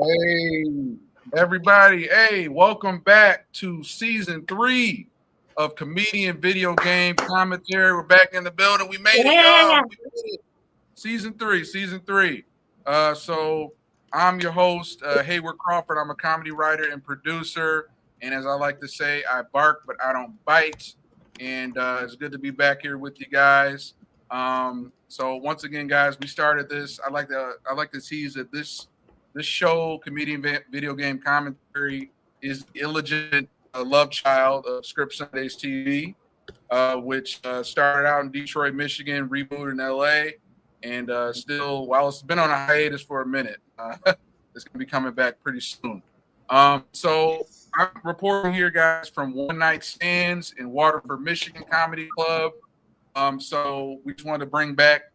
Hey, everybody. Hey, welcome back to season 3 of Comedian Video Game Commentary. We're back in the building. We made it, y'all. We made it. Season 3. So I'm your host, Hayward Crawford. I'm a comedy writer and producer. And as I like to say, I bark, but I don't bite. And it's good to be back here with you guys. So once again, guys, we started this. I like to tease that this show, Comedian Video Game Commentary, is the illegitimate love child of Script Sundays TV, which started out in Detroit, Michigan, rebooted in LA, and still, while it's been on a hiatus for a minute, it's going to be coming back pretty soon. So I'm reporting here, guys, from One Night Stands in Waterford, Michigan Comedy Club. So we just wanted to bring back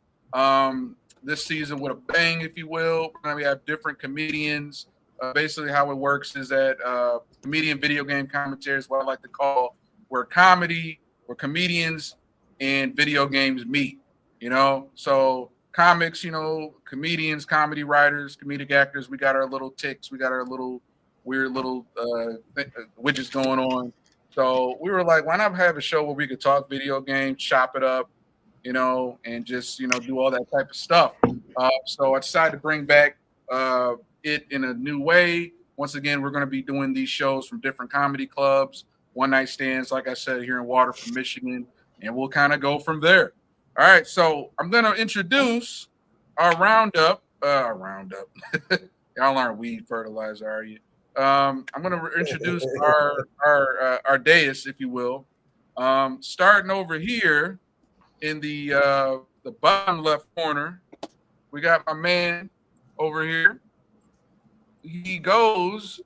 this season with a bang, if you will. We're going to have different comedians. Basically, how it works is that comedian video game commentary is what I like to call where comedians and video games meet. So comics, comedians, comedy writers, comedic actors. We got our little ticks. We got our little weird little widgets going on. So we were like, why not have a show where we could talk video games, chop it up, and just, do all that type of stuff. So I decided to bring back it in a new way. Once again, we're going to be doing these shows from different comedy clubs, One Night Stands, like I said, here in Waterford, Michigan, and we'll kind of go from there. All right, so I'm going to introduce our roundup. Y'all aren't weed fertilizer, are you? I'm going to introduce our dais, if you will. Starting over here in the bottom left corner, we got my man over here. He goes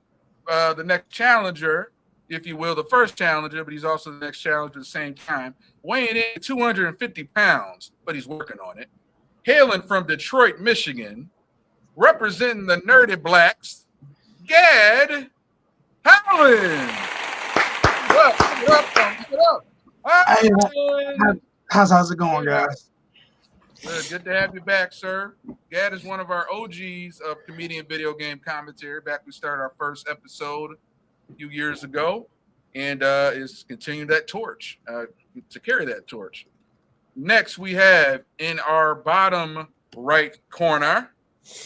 the next challenger, if you will, the first challenger, but he's also the next challenger at the same time. Weighing in 250 pounds, but he's working on it. Hailing from Detroit, Michigan, representing the Nerdy Blacks, Gad Howland. What up? Hey, how's it going, guys? Good to have you back, sir. Gad is one of our OGs of Comedian Video Game Commentary. Back we started our first episode a few years ago, and is continuing that torch, to carry that torch. Next, we have in our bottom right corner,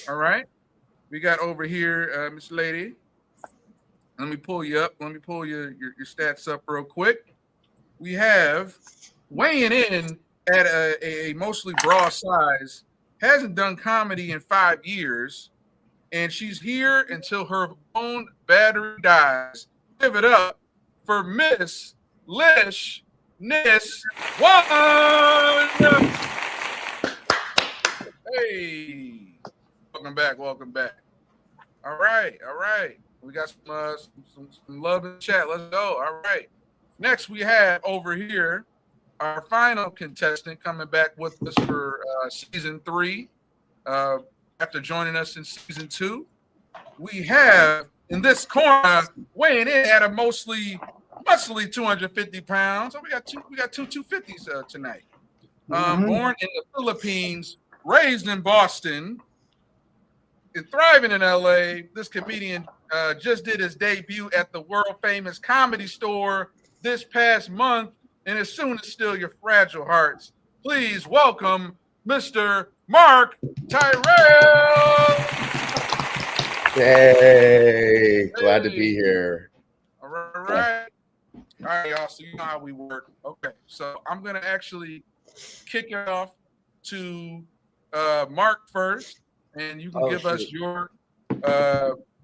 all right, we got over here, Miss Lady. Let me pull you up. Let me pull your stats up real quick. We have weighing in at a mostly broad size, hasn't done comedy in 5 years, and she's here until her phone battery dies. Give it up for Miss Lish Nis One. Hey, welcome back. All right. We got some love in the chat. Let's go. All right. Next, we have over here our final contestant coming back with us for season 3. After joining us in season 2, we have in this corner weighing in at a mostly 250 pounds. So we got two 250s tonight. Born in the Philippines, raised in Boston, and thriving in LA. This comedian just did his debut at the world famous Comedy Store this past month, and as soon as still your fragile hearts, please welcome Mr. Mark Tyrell. Hey, glad to be here. All right, y'all. So you know how we work. Okay, so I'm gonna actually kick it off to Mark first, and you can give us your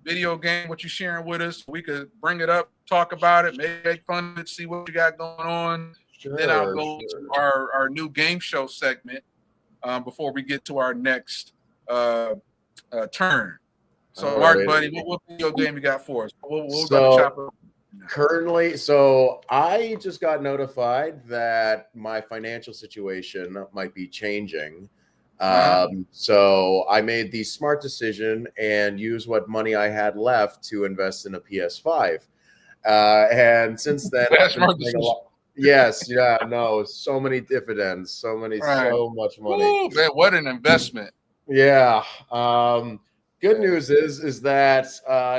video game, what you're sharing with us. We could bring it up, talk about it, make fun of it, see what you got going on. Sure, then I'll go to our new game show segment before we get to our next turn. So, Mark, buddy, what video game you got for us? We'll chop it up. Currently, I just got notified that my financial situation might be changing. So I made the smart decision and used what money I had left to invest in a PS5. And since then, I've been playing a lot. Yes, so many dividends, so much money. Ooh, man, what an investment. Yeah. Good news is that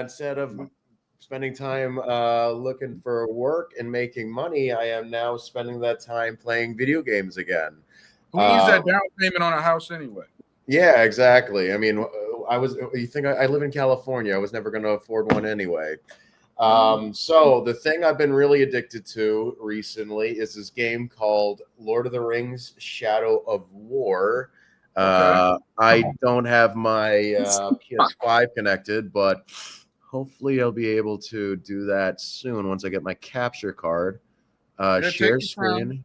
instead of spending time looking for work and making money, I am now spending that time playing video games again. Who needs that down payment on a house anyway? Yeah, exactly. I mean, you think I live in California? I was never going to afford one anyway. So the thing I've been really addicted to recently is this game called Lord of the Rings: Shadow of War. I don't have my PS5 connected, but hopefully I'll be able to do that soon once I get my capture card. Share screen,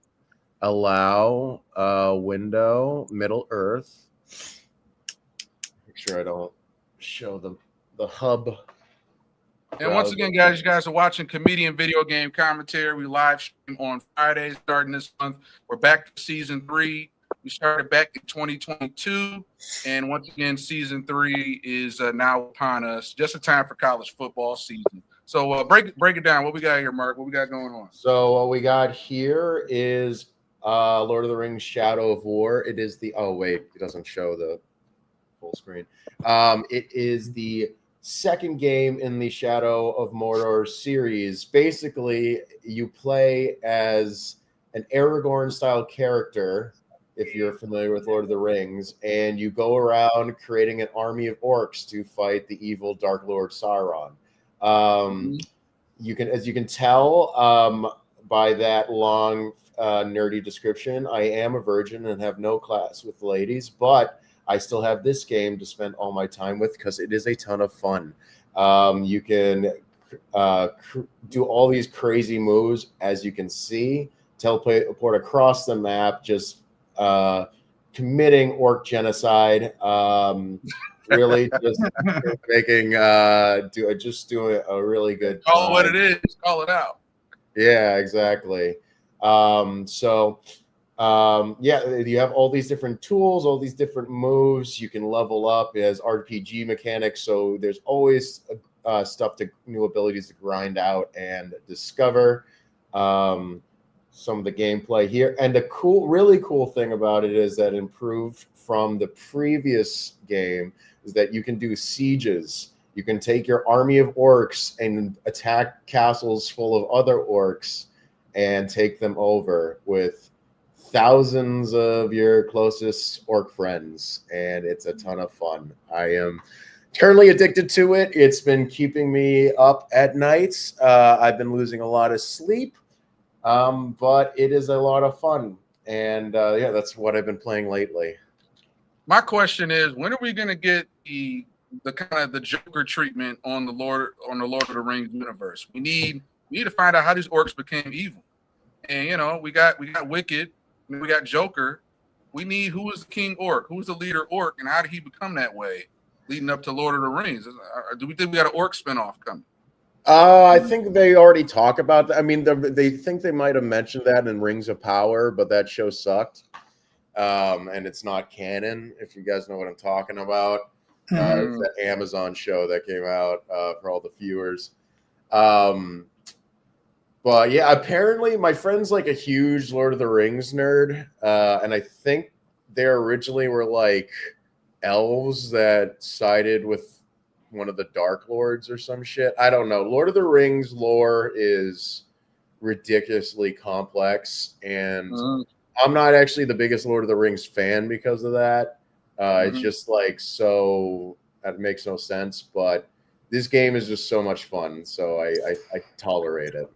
allow, window, Middle Earth. Make sure I don't show the hub. And once again, guys, you guys are watching Comedian Video Game Commentary. We live stream on Fridays starting this month. We're back to season 3. We started back in 2022. And once again, season 3 is now upon us. Just in time for college football season. So break it down. What we got here, Mark? What we got going on? So what we got here is Lord of the Rings: Shadow of War. It is the it doesn't show the full screen. It is the second game in the Shadow of Mordor series. Basically, you play as an Aragorn-style character, if you're familiar with Lord of the Rings, and you go around creating an army of orcs to fight the evil Dark Lord Sauron. You can, as you can tell by that long nerdy description, I am a virgin and have no class with ladies, but I still have this game to spend all my time with because it is a ton of fun. You can do all these crazy moves, as you can see, teleport across the map, just committing orc genocide. Really just making doing a really good time. Call it what it is. Call it out. Yeah, exactly. You have all these different tools, all these different moves. You can level up as RPG mechanics. So there's always new abilities to grind out and discover. Some of the gameplay here, and the really cool thing about it is that improved from the previous game is that you can do sieges. You can take your army of orcs and attack castles full of other orcs and take them over with thousands of your closest orc friends, and it's a ton of fun. I am currently addicted to it. It's been keeping me up at nights. I've been losing a lot of sleep, but it is a lot of fun, and that's what I've been playing lately. My question is, when are we going to get the kind of the Joker treatment on the Lord of the Rings universe? We need to find out how these orcs became evil. And we got Wicked, and we got Joker. We need who is the king orc, who's the leader orc, and how did he become that way leading up to Lord of the Rings? Do we think we got an orc spinoff coming? I think they already talk about that. I mean, they think they might have mentioned that in Rings of Power, but that show sucked. And it's not canon, if you guys know what I'm talking about. It's that Amazon show that came out for all the viewers. But yeah, apparently my friend's like a huge Lord of the Rings nerd. And I think they originally were like elves that sided with one of the Dark Lords or some shit. I don't know. Lord of the Rings lore is ridiculously complex, and I'm not actually the biggest Lord of the Rings fan because of that. It's just like that makes no sense, but this game is just so much fun, so I tolerate it.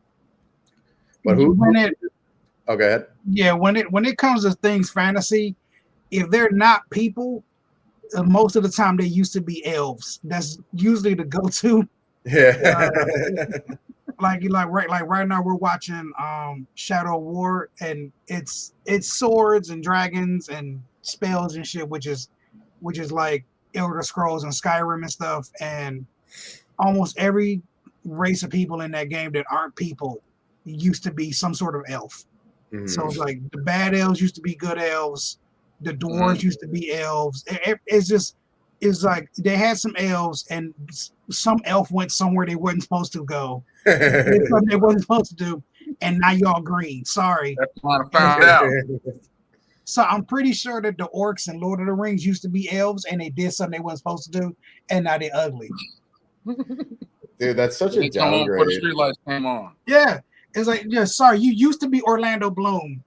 But go ahead. Yeah, when it comes to things fantasy, if they're not people, most of the time they used to be elves. That's usually the go-to. Yeah. Like right now we're watching Shadow of War, and it's swords and dragons and spells and shit, which is like Elder Scrolls and Skyrim and stuff. And almost every race of people in that game that aren't people used to be some sort of elf. So it's like the bad elves used to be good elves. The dwarves used to be elves. It's like they had some elves, and some elf went somewhere they wasn't supposed to go. Something they wasn't supposed to do, and now y'all green. Sorry. That's what I found out. So I'm pretty sure that the orcs in Lord of the Rings used to be elves, and they did something they weren't supposed to do, and now they're ugly. Dude, that's such a They come on before the downgrade. streetlights came on. Yeah, it's like, yeah, sorry, you used to be Orlando Bloom.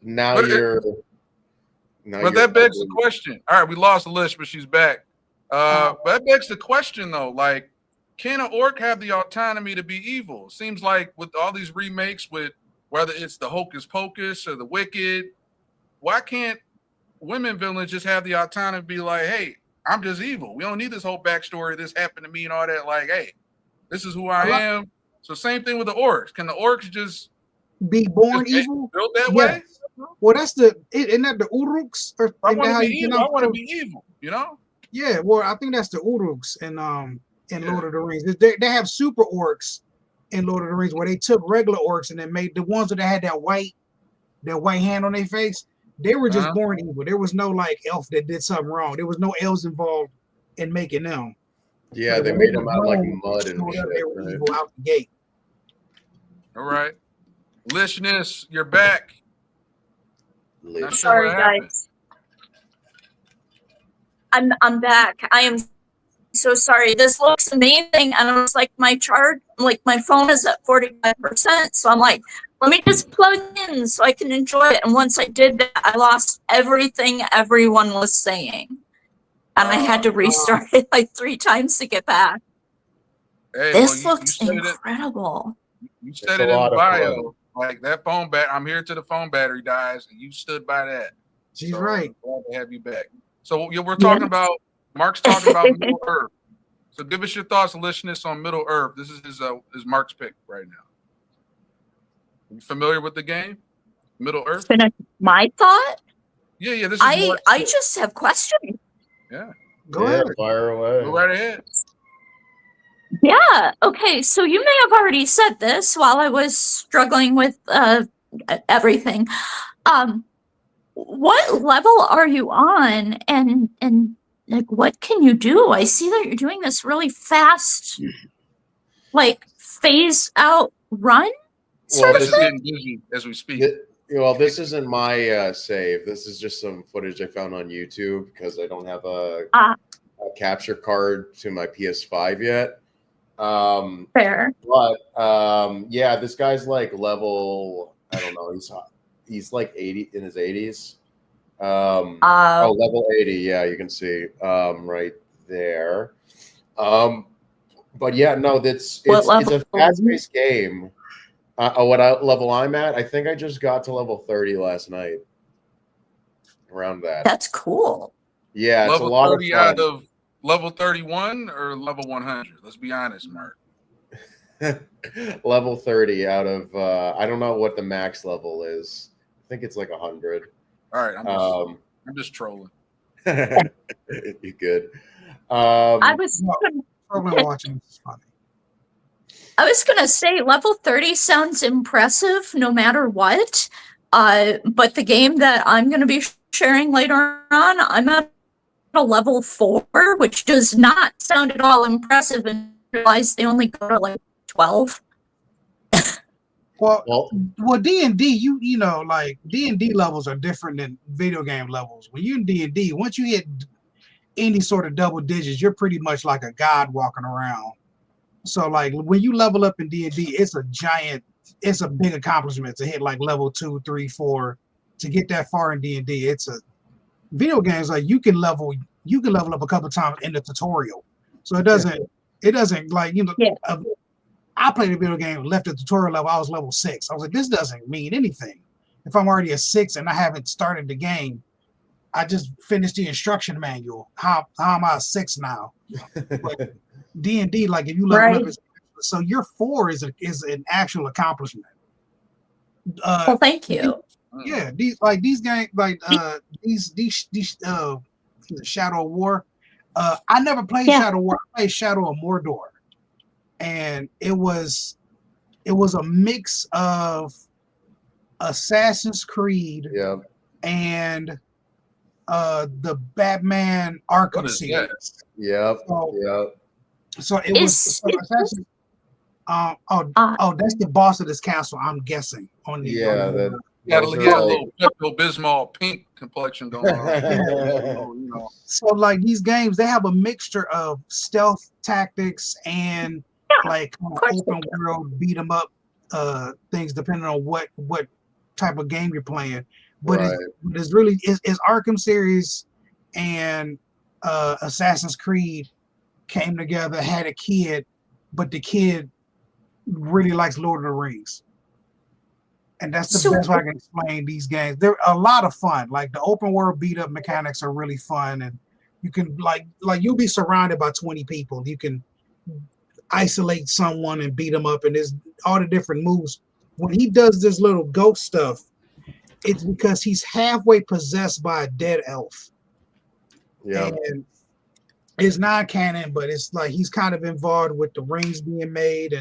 Now But you're. But that begs the question. All right, we lost Lish, but she's back. But that begs the question, though. Like, can an orc have the autonomy to be evil? Seems like with all these remakes, with whether it's the Hocus Pocus or the Wicked, why can't women villains just have the autonomy to be like, hey, I'm just evil. We don't need this whole backstory. This happened to me and all that. Like, hey, this is who I am. So same thing with the orcs. Can the orcs just be born evil? Built that way? Well, isn't that the Uruks? Or I want to be evil. I want to be evil. You know? Yeah. Well, I think that's the Uruks in Lord of the Rings. They have super orcs in Lord of the Rings where they took regular orcs and then made the ones that had that white hand on their face. They were just born evil. There was no like elf that did something wrong. There was no elves involved in making them. Yeah, they made them out like mud and shit. They were evil out the gate. All right. Lishness, you're back. Sorry, guys. I'm back. I am so sorry. This looks amazing, and I was like, my phone is at 45%. So I'm like, let me just plug in so I can enjoy it. And once I did that, I lost everything everyone was saying, and I had to restart it like 3 times to get back. Hey, this looks incredible. You said it in the bio. Like that phone I'm here till the phone battery dies, and you stood by that. She's right. Glad to have you back. So we're talking about Mark's talking about Middle Earth. So give us your thoughts and listeners on Middle Earth. This is his Mark's pick right now. Are you familiar with the game, Middle Earth? My thought? Yeah. This is I just have questions. Yeah. Go ahead. Fire away. Go right ahead. Yeah. Okay. So you may have already said this while I was struggling with everything. What level are you on, and like what can you do? I see that you're doing this really fast, like phase out run. Well, this is getting busy as we speak. Well, this isn't my save. This is just some footage I found on YouTube because I don't have a capture card to my PS5 yet. Fair. But yeah, this guy's like level, I don't know, he's like 80 in his 80s. Level 80, yeah, you can see right there. But yeah, no, it's a fast-paced game. What level I'm at, I think I just got to level 30 last night. Around that. That's cool. Yeah, it's level a lot 30 of fun. out of level 31 or level 100? Let's be honest, Mark. Level 30 out of I don't know what the max level is. I think it's like 100. All right, I'm just trolling. You good? I was watching. This is funny. I was gonna say level 30 sounds impressive no matter what. But the game that I'm gonna be sharing later on, I'm at a level 4, which does not sound at all impressive, and realize they only go to like 12. Well, D&D, you know, like D&D levels are different than video game levels. When you're in D&D, once you hit any sort of double digits, you're pretty much like a god walking around. So like when you level up in D&D, it's a big accomplishment to hit like level 2, 3, 4 to get that far in D&D. It's a video games like you can level up a couple times in the tutorial. So it doesn't like, you know, I played a video game, left the tutorial level, I was level 6. I was like, this doesn't mean anything. If I'm already a 6 and I haven't started the game, I just finished the instruction manual. How am I a 6 now? But D&D, like if you level up, so your 4 is an actual accomplishment. Well, thank you. Yeah, these games, like these Shadow of War. I never played Shadow of War. I played Shadow of Mordor, and it was a mix of Assassin's Creed and the Batman Arkham series. So it was that's the boss of this castle, I'm guessing. Got Those to are get a like- little Pepto Bismol pink complexion going on. You know. So like these games, they have a mixture of stealth tactics and like course open world beat 'em up things, depending on what type of game you're playing. But Right. it's really it's Arkham series and Assassin's Creed came together, had a kid, but the kid really likes Lord of the Rings. And that's the best way I can explain these games. They're a lot of fun. Like the open world beat up mechanics are really fun, and you can like you'll be surrounded by 20 people. You can isolate someone and beat them up, and there's all the different moves. When he does this little ghost stuff, it's because he's halfway possessed by a dead elf. Yeah. And it's not canon, but it's like he's kind of involved with the rings being made.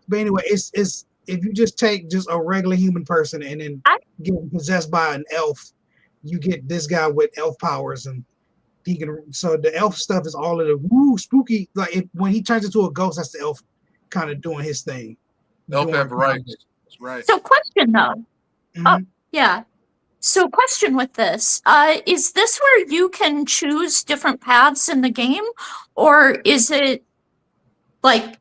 But anyway, it's if you just take just a regular human person and then get possessed by an elf, you get this guy with elf powers, and he can. So the elf stuff is all of the woo spooky. Like when he turns into a ghost, that's the elf kind of doing his thing. Elf have rights. That's right. So question though. Mhm. Oh, yeah. So question with this, is this where you can choose different paths in the game, or is it like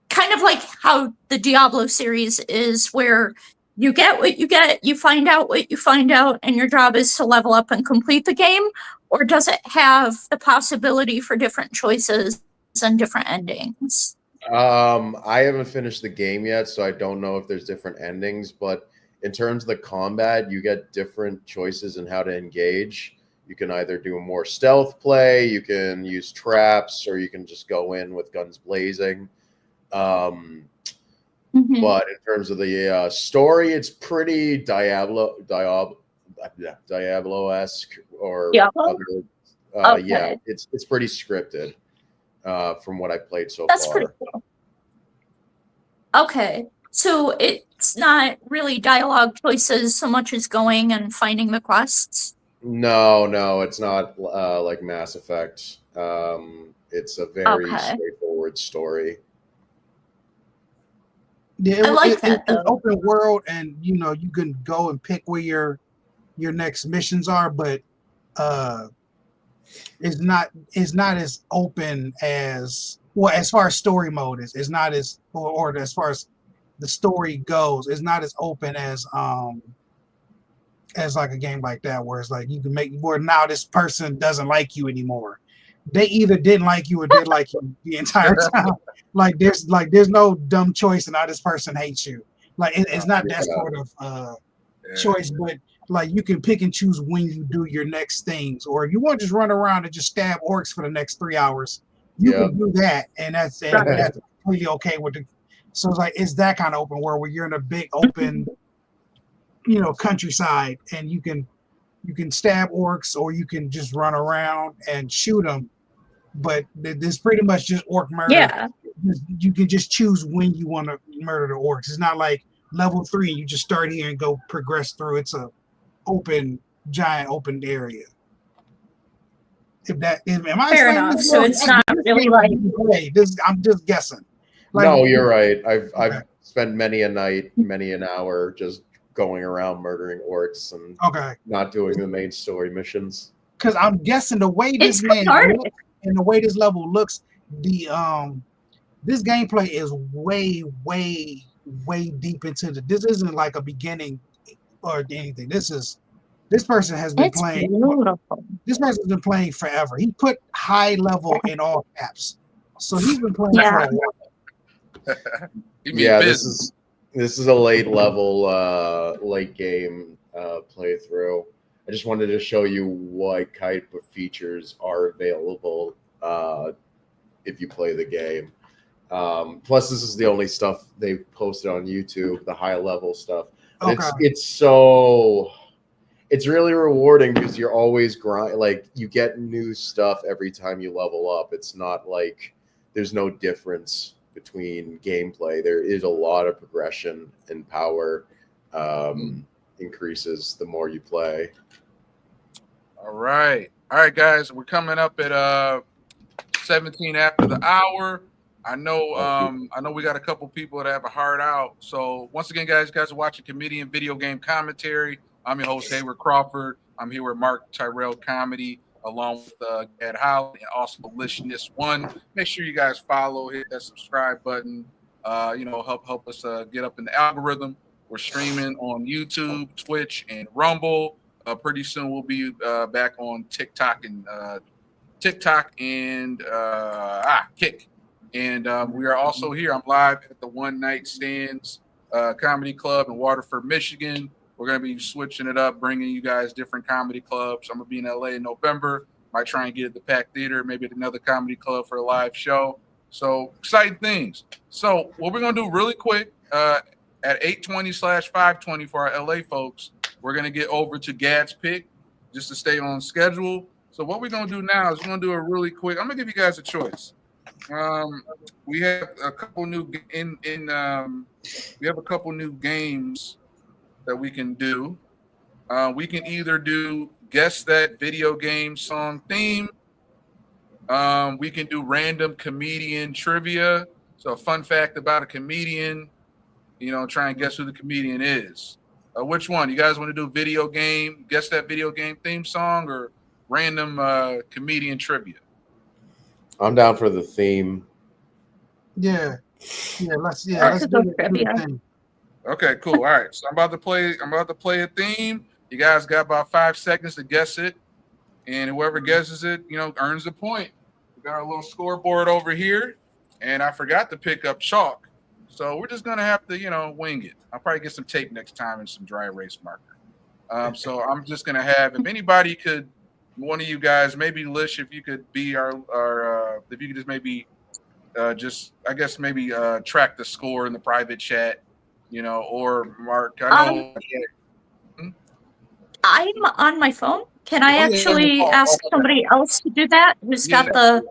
kind of like how the Diablo series is, where you get what you get, you find out what you find out, and your job is to level up and complete the game? Or does it have the possibility for different choices and different endings? I haven't finished the game yet, so I don't know if there's different endings, but in terms of the combat, you get different choices in how to engage. You can either do more stealth play, you can use traps, or you can just go in with guns blazing. But in terms of the story, it's pretty Diablo-esque, or Diablo? other. Okay. Yeah, it's pretty scripted from what I played so That's far. pretty cool. Okay, so it's not really dialogue choices so much as going and finding the quests? No, it's not like Mass Effect. It's a very straightforward story. Yeah, I like that, it's though. open world, and you know you can go and pick where your next missions are, but it's not as open as as far as story mode is. It's not as or as far as the story goes, it's not as open as like a game like that, where it's like you can make where now this person doesn't like you anymore. They either didn't like you or did like you the entire time. There's no dumb choice, and now this person hates you. Like it's not that sort of choice, but like you can pick and choose when you do your next things, or if you want to just run around and just stab orcs for the next 3 hours, you can do that, and that's completely okay with the. So it's that kind of open world where you're in a big open, countryside, and you can stab orcs, or you can just run around and shoot them. But there's pretty much just orc murder. Yeah. You can just choose when you want to murder the orcs. It's not like level 3, you just start here and go progress through. It's a giant open area. Am I Fair enough. So it's not really like this. I'm just guessing. No, you're right. I've spent many a night, many an hour just going around murdering orcs and not doing the main story missions. Because I'm guessing the way this man looks and the way this level looks, this gameplay is way deep into this isn't like a beginning or anything. This person has been playing. Beautiful. This person's been playing forever. He put high level in all caps, so he's been playing for a while. This is a late level, late game playthrough. I just wanted to show you what type of features are available if you play the game. Plus, this is the only stuff they've posted on YouTube, the high level stuff. It's really rewarding because you're always you get new stuff every time you level up. It's not like there's no difference between gameplay. There is a lot of progression and power increases the more you play. All right, guys, we're coming up at 17 after the hour. I know we got a couple people that have a heart out. So once again, guys are watching Comedian Video Game Commentary. I'm your host, Hayward Crawford. I'm here with Mark Tyrell Comedy, along with Ed Holland and also Maliciousness One. Make sure you guys follow, hit that subscribe button. Help us get up in the algorithm. We're streaming on YouTube, Twitch, and Rumble. Pretty soon we'll be back on TikTok and Kick. And we are also here. I'm live at the One Night Stands Comedy Club in Waterford, Michigan. We're going to be switching it up, bringing you guys different comedy clubs. I'm going to be in LA in November. Might try and get at the Pack Theater, maybe at another comedy club for a live show. So exciting things. So what we're going to do really quick at 8:20/5:20 for our LA folks, we're going to get over to Gad's pick just to stay on schedule. So what we're going to do now is we're going to do a really quick. I'm going to give you guys a choice. We have a couple new we have a couple new games that we can do. We can either do guess that video game song theme. We can do random comedian trivia. So a fun fact about a comedian, try and guess who the comedian is. Which one? You guys want to do video game, guess that video game theme song, or random comedian trivia? I'm down for the theme. Yeah. Let's do trivia. the Okay, cool. All right. So I'm about to play a theme. You guys got about 5 seconds to guess it. And whoever guesses it, earns a point. We got our little scoreboard over here. And I forgot to pick up chalk. So we're just gonna have to, wing it. I'll probably get some tape next time and some dry erase marker. So I'm just gonna have, if anybody could, one of you guys, maybe Lish, if you could be our if you could just maybe track the score in the private chat, or Mark. I know. I'm on my phone. Can I actually ask somebody else to do that? Who's got the?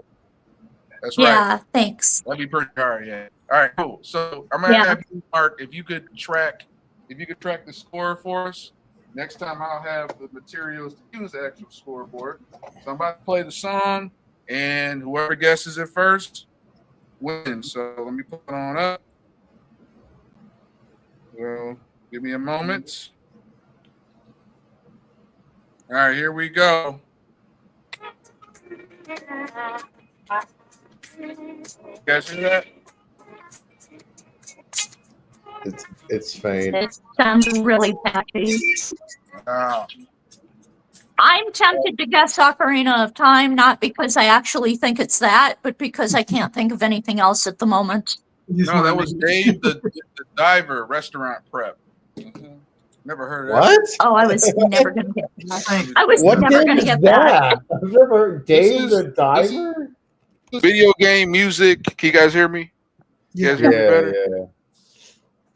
That's right. Yeah, thanks. That'd be pretty hard. Yeah. All right. Cool. So I'm gonna have you, Mark, if you could track the score for us. Next time I'll have the materials to use the actual scoreboard. So I'm about to play the song, and whoever guesses it first wins. So let me put it on up. Well, give me a moment. All right, here we go. You guys hear that? It's faint. It sounds really patchy. Wow. I'm tempted to guess Ocarina of Time, not because I actually think it's that, but because I can't think of anything else at the moment. No, that was Dave the Diver restaurant prep. Mm-hmm. Never heard of that. What? Oh, I was never going to get that. I was What never game going to is get that? that. I've never heard Dave the Diver. Video game music. Can you guys hear me? You guys hear me better?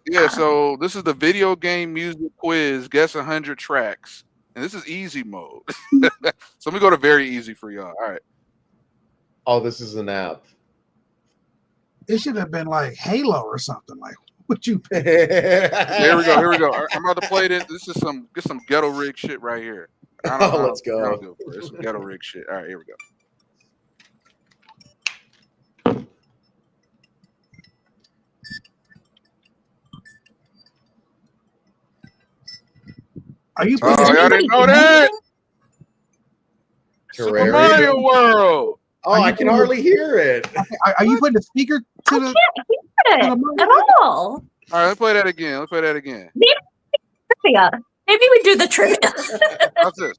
Yeah, so this is the video game music quiz. Guess 100 tracks. And this is easy mode. So let me go to very easy for y'all. All right. Oh, this is an app. It should have been like Halo or something. Like, what you pick? Here we go. I'm about to play this. This is some ghetto rig shit right here. Let's go. It's some ghetto rig shit. All right, here we go. Are you? Oh, y'all didn't know that? Super Mario World. Oh, I can hardly hear it. Are you putting the speaker to I the? can't hear it at all. All right, let's play that again. Maybe we do the trivia. What's this?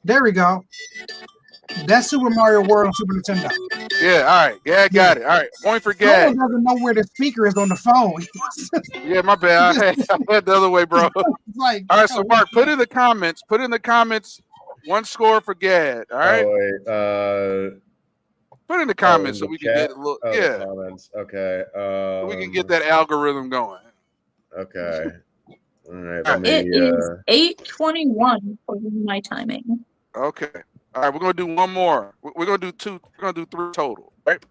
There we go. That's Super Mario World on Super Nintendo. Yeah, all right. Yeah, got it. All right, point for No Gad. one doesn't know where the speaker is on the phone. Yeah, my bad. I had the other way, bro. Like, All right, so Mark, put in the comments one score for Gad. All right. Oh, wait, put in the comments so we can get a little. Yeah. Comments. Okay. So we can get that algorithm going. Okay. All right. It is 8:21 for my timing. Okay. All right, we're gonna do one more. We're gonna do two. We're gonna do 3 total. Right.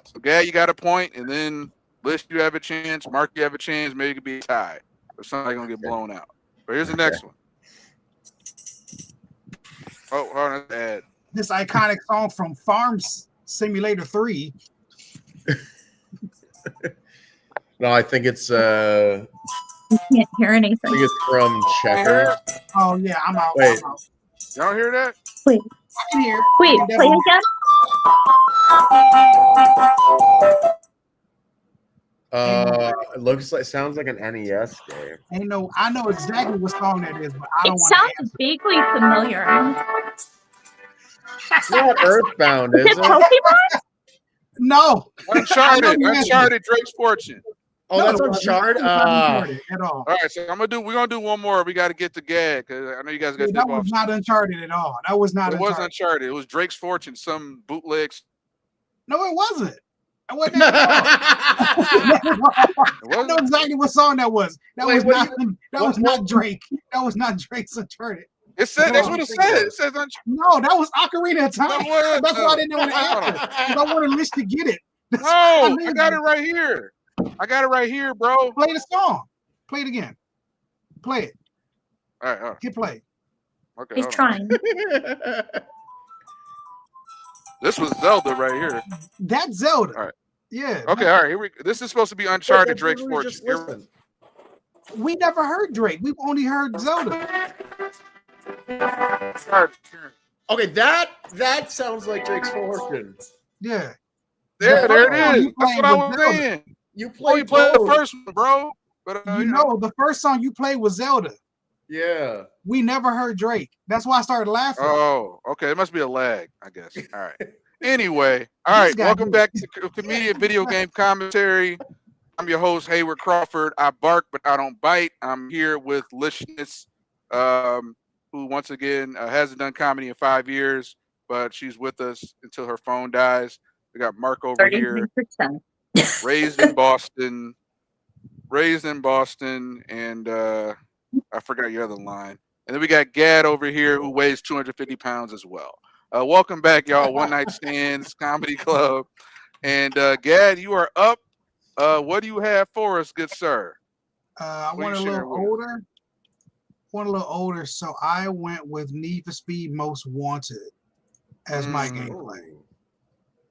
So Gad, you got a point, and then Lish, you have a chance. Mark, you have a chance. Maybe it could be a tie, or somebody gonna get blown out. But here's the next one. Oh, hold on. this iconic song from Farm Simulator 3. No, I think it's You can't hear anything. I think it's from Checkers. Oh yeah, I'm out. Wait. I'm out. Y'all hear that? I can hear. Wait, I can play definitely- again. It looks like sounds like an NES game. Ain't no. I know exactly what song that is, but I It don't want to sounds answer. vaguely familiar. It's not Earthbound, Is is it it? Pokemon? No. Uncharted. I know the answer. Uncharted. Drake's Fortune. Oh, No, that's it wasn't. Uncharted. It was not Uncharted at all. All right, so we're gonna do one more. We got to get to Gad because I know you guys got Yeah, to that dip was off. not Uncharted at all. That was not It was Uncharted. Uncharted. It was Drake's Fortune. Some bootlegs. No, it wasn't. It wasn't that at all. I know exactly what song that was. That Wait, was what not. That was what- not Drake. That was not Drake's Uncharted. It said that's what it said. It says Uncharted. No, that was Ocarina of Time. No, what? That's why I didn't want to Hold on. answer. Because I wanted Lish to get it. That's No, why I got it right here. I got it right here, bro. All Play the song. Play it again. Play it. right. Hit play. Okay. He's hold on. trying. This was Zelda right here. That's Zelda. All right. Yeah. Okay, all right. Here we. This is supposed to be Uncharted. Drake's Fortune. Here- We never heard Drake. We've only heard Zelda. Okay, that sounds like Drake's Fortune. Yeah. There it You is. That's what I was played with saying. You Oh, played, you played the both. first one, bro. But You know, the first song you played was Zelda. Yeah. We never heard Drake. That's why I started laughing. Oh, okay. It must be a lag, I guess. All right. Anyway, all This right. guy Welcome here. back to Comedic Video Game Commentary. I'm your host, Hayward Crawford. I bark, but I don't bite. I'm here with Lishness, who once again hasn't done comedy in 5 years, but she's with us until her phone dies. We got Mark over here, 33%. raised in Boston, and I forgot your other line. And then we got Gad over here, who weighs 250 pounds as well. Welcome back, y'all. One Night Stands Comedy Club. And Gad, you are up. What do you have for us, good sir? I What went you a sharing little with us? older. So I went with Need for Speed Most Wanted as my gameplay.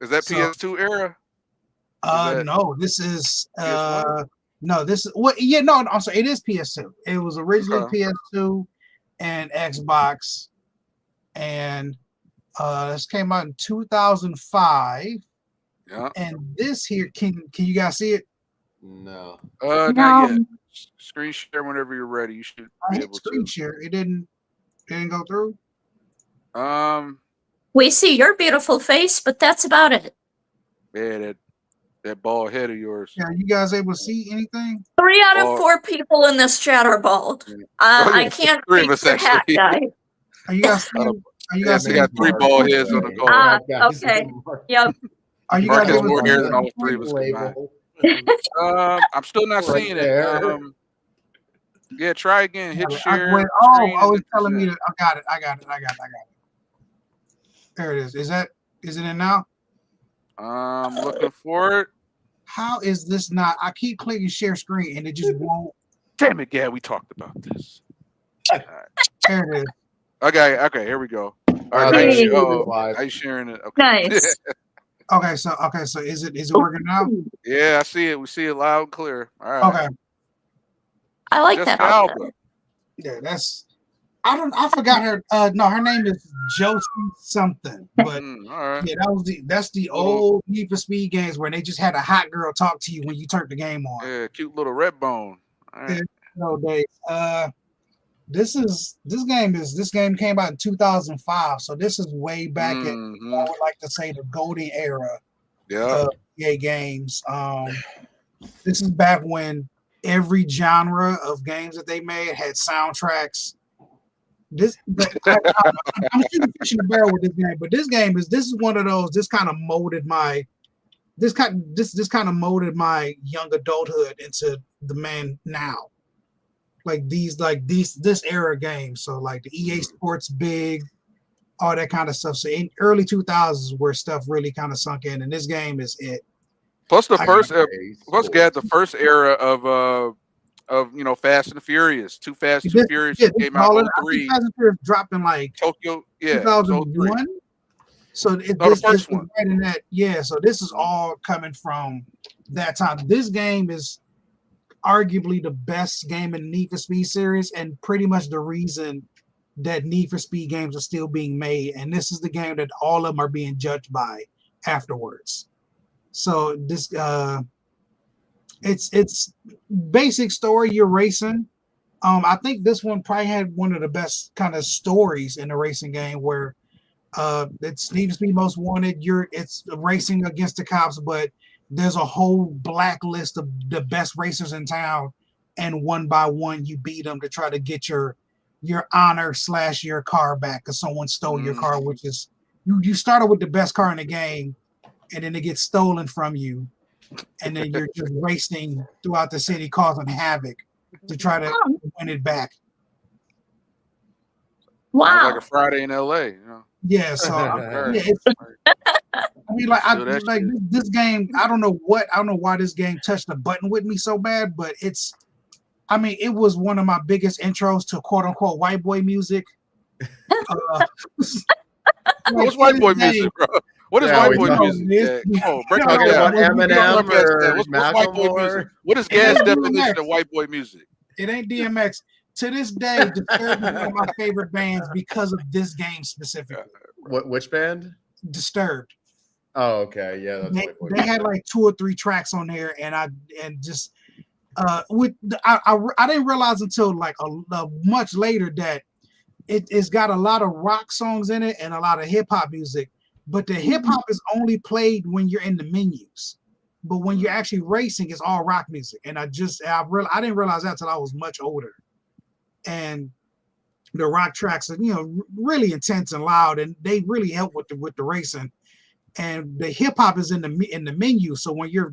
Is that So- PS2 era? that No, this is PS1? no, this is what yeah, no, I'm sorry, it is PS2. It was originally Okay. PS2 and Xbox, and this came out in 2005. Yeah. And this here, can you guys see it? No. Not No. yet. Screen share whenever you're ready. You should I be hit able screen to. share. It didn't go through. We see your beautiful face, but that's about it. Yeah, that bald head of yours. Yeah, are you guys able to see anything? 3 out of Well- 4 people in this chat are bald. Yeah. I yeah, can't 3 of speak us for hat actually. guy. Are you guys seeing? Are you Yeah, guys we seeing? got 3 bald heads on the call. Ah, okay. Yep. Are you Mark guys has able more to hair see than all 3 of us combined. Label. I'm still not Right seeing there. it. Yeah, try again. Hit I share. went, screen, oh, it's and telling me present. to. I got it. There it is. Is it in now? Looking for it. How is this not? I keep clicking share screen and it just won't. Damn it, Gad. We talked about this. There it is. Okay, here we go. All right, Wow, how Hey. you sharing it? Okay. Nice. Okay, so is it working now? Yeah, I see it. We see it loud and clear. All right. Okay. I like Jessica that outfit. Alba. Yeah, that's. I forgot her. No, her name is Josie something. But All right. yeah, that's the old Need for Speed games where they just had a hot girl talk to you when you turned the game on. Yeah, cute little red bone. All right. No days. This game came out in 2005, so this is way back in, I would like to say, the golden era Yeah. of EA games. This is back when every genre of games that they made had soundtracks. I'm shooting fish in the barrel with this game, but this is one of those. This kind of molded my young adulthood into the man now. This era games. So like the EA Sports Big, all that kind of stuff. So in early 2000s where stuff really kind of sunk in, and this game is it. Plus the first, Plus, Gad, the first era of Fast and Furious. Too Fast, Too Furious came out in 03. Fast and Furious dropped in like Tokyo, yeah. 2001. So the first one. right in that, yeah. So this is all coming from that time. This game is arguably the best game in the Need for Speed series, and pretty much the reason that Need for Speed games are still being made. And this is the game that all of them are being judged by afterwards. So this, it's basic story. You're racing. I think this one probably had one of the best kind of stories in the racing game, where it's Need for Speed Most Wanted. It's racing against the cops, but there's a whole blacklist of the best racers in town, and one by one you beat them to try to get your honor / your car back because someone stole your car, which is you started with the best car in the game, and then it gets stolen from you, and then you're just racing throughout the city causing havoc to try to win it back. Wow. Like a Friday in LA, you know. Yeah, so I mean, like this game. I don't know why this game touched the button with me so bad, but it was one of my biggest intros to quote unquote white boy music. What's white boy music, bro? What is white boy music? Oh, break that down. Eminem or what's white boy music? What is Gad's definition of white boy music? It ain't DMX. To this day, Disturbed is one of my favorite bands because of this game specifically. Which band? Disturbed. Oh, okay, yeah. They had like 2 or 3 tracks on there, and I didn't realize until like a much later that it's got a lot of rock songs in it and a lot of hip hop music, but the hip hop is only played when you're in the menus. But when you're actually racing, it's all rock music, and I didn't realize that till I was much older. And the rock tracks are really intense and loud, and they really help with the racing. And the hip hop is in the menu, so when you're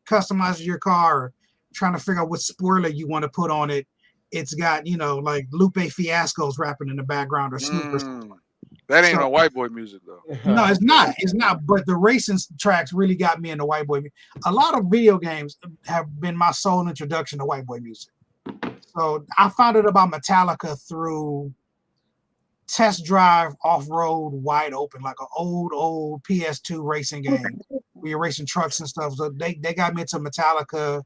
customizing your car or trying to figure out what spoiler you want to put on it, it's got like Lupe Fiasco's rapping in the background or Snoop or something. That ain't no white boy music though. No, it's not. It's not. But the racing tracks really got me into white boy music. A lot of video games have been my sole introduction to white boy music. So I found out about Metallica through Test Drive Off-Road Wide Open, like an old PS2 racing game where you're racing trucks and stuff. So they got me into Metallica.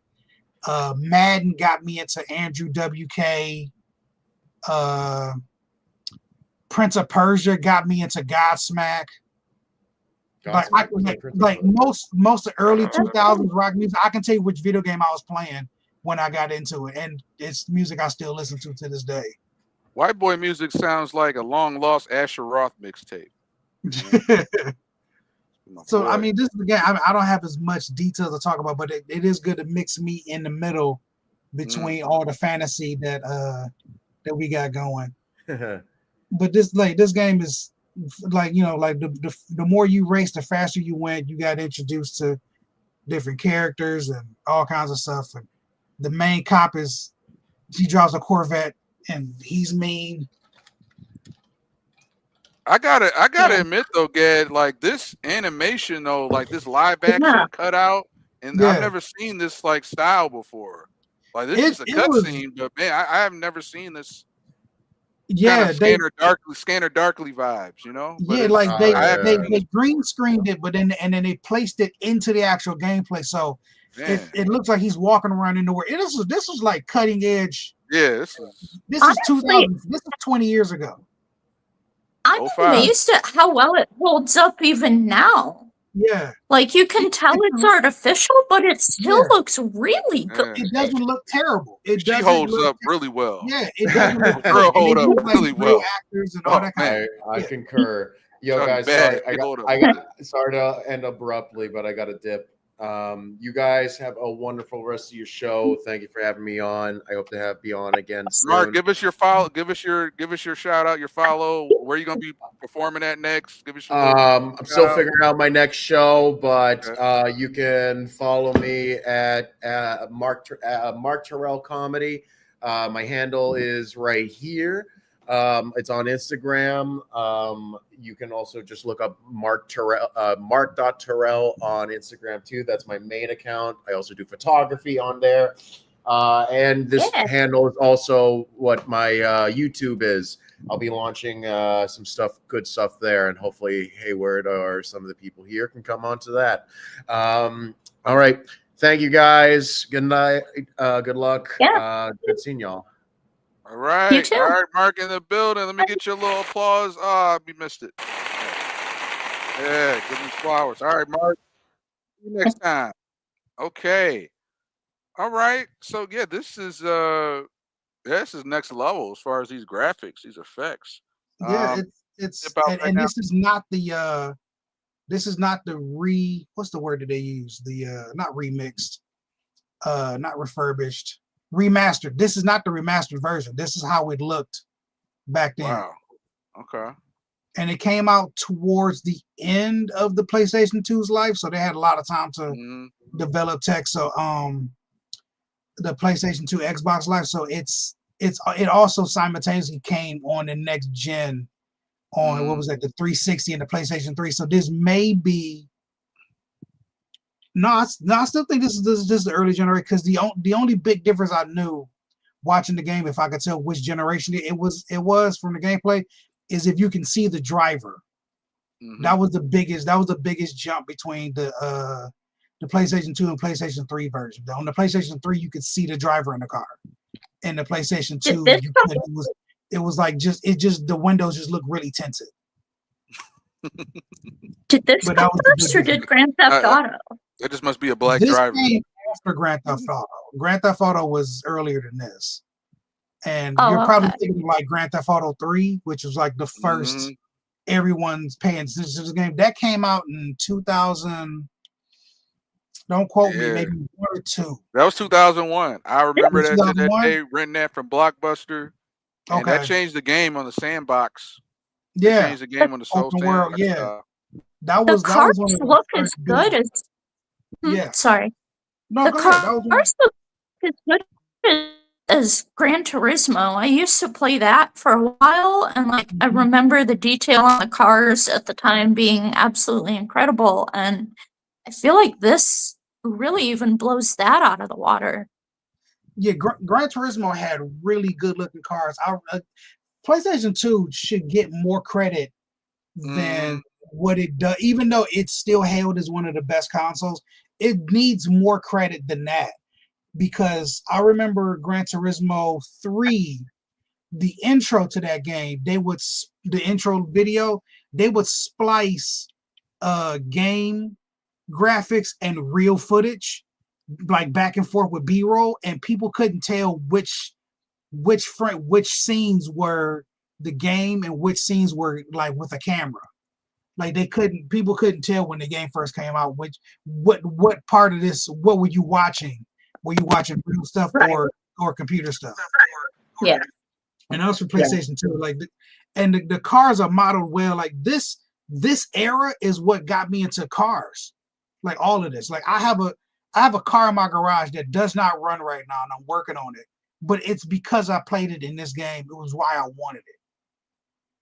Madden got me into Andrew WK. Prince of Persia got me into Godsmack. Like most of early 2000s rock music. I can tell you which video game I was playing when I got into it, and it's music I still listen to this day. White boy music sounds like a long lost Asher Roth mixtape. So I mean, this is the game. I don't have as much detail to talk about, but it is good to mix me in the middle between all the fantasy that we got going. But this game is like the more you race, the faster you went. You got introduced to different characters and all kinds of stuff. And the main cop he drives a Corvette and he's mean. I gotta admit though, Gad, like this animation though, like this live action cutout, and I've never seen this like style before. Like this is a cutscene, but man, I have never seen this. Yeah, Scanner Darkly vibes, But yeah, like they green screened it, but then they placed it into the actual gameplay, so it looks like he's walking around in the world. This was like cutting edge. Yeah, this is 2000. This is 20 years ago. I'm amazed at how well it holds up even now. Yeah, like you can tell it's artificial, but it still looks really good. It doesn't look terrible. She holds up really well. Yeah, it doesn't look girl hold up really well. Actors and all that kind I concur. Yo, guys, sorry to end abruptly, but I got to dip. You guys have a wonderful rest of your show. Thank you for having me on. I hope to be on again soon. Mark, give us your follow. Give us your shout out, your follow. Where are you gonna be performing at next? Give us your I'm still figuring out my next show, but you can follow me at Mark Terrell Comedy. My handle is right here. It's on Instagram. You can also just look up Mark.Terrell on Instagram too. That's my main account. I also do photography on there. And this handle is also what my YouTube is. I'll be launching some good stuff there, and hopefully Hayward or some of the people here can come on to that. All right. Thank you guys. Good night. Good luck. Yeah. Good seeing y'all. All right. You too. All right, Mark in the building. Let me get you a little applause. We missed it. Yeah, give me flowers. All right, Mark. See you next time. Okay. All right. So yeah, this is next level as far as these graphics, these effects. Yeah, it's and this is not the what's the word that they use? The not remixed, not refurbished, remastered. This is not the remastered version. This is how it looked back then. Wow. Okay. And it came out towards the end of the PlayStation 2's life, so they had a lot of time to develop tech. So the PlayStation 2 Xbox life, so it also simultaneously came on the next gen on what was that, the 360 and the PlayStation 3. So this may be I still think this is just the early generation, because the only big difference I knew watching the game, if I could tell which generation it was from the gameplay, is if you can see the driver. That was the biggest jump between the PlayStation 2 and PlayStation 3 version. On the PlayStation 3, you could see the driver in the car. In the PlayStation 2, it was like the windows just looked really tinted. Did this come first, or did Grand Theft Auto? It just must be a black driver. This came after Grand Theft Auto. Grand Theft Auto was earlier than this. And you're probably thinking like Grand Theft Auto 3, which was like the first everyone's paying attention to the game. That came out in 2000. Don't quote me, maybe 1 or 2. That was 2001. I remember that day renting that from Blockbuster. And that changed the game on the sandbox. Yeah. Changed the game on the Soul World. Yeah. The cars look as good as. Yeah. Sorry. No, the cars look as good as Gran Turismo. I used to play that for a while, and I remember the detail on the cars at the time being absolutely incredible. And I feel like this really even blows that out of the water. Yeah, Gran Turismo had really good looking cars. PlayStation 2 should get more credit than what it does, even though it's still hailed as one of the best consoles. It needs more credit than that, because I remember Gran Turismo 3, the intro to that game, the intro video, they would splice game graphics and real footage, like back and forth with B-roll, and people couldn't tell which scenes were the game and which scenes were like with a camera. Like people couldn't tell when the game first came out what part of this, what were you watching? Were you watching real stuff or computer stuff? Yeah. And that was for PlayStation 2. Like, and the cars are modeled well. Like this era is what got me into cars. Like all of this. Like I have a car in my garage that does not run right now, and I'm working on it. But it's because I played it in this game. It was why I wanted it.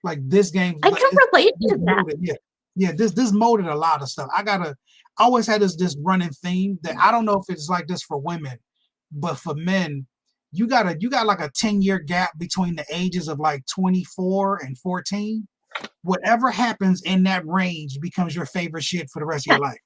Like this game, I can relate to that. Yeah. This molded a lot of stuff. I always had this running theme that I don't know if it's like this for women, but for men, you got like a 10-year gap between the ages of like 24 and 14. Whatever happens in that range becomes your favorite shit for the rest of your life.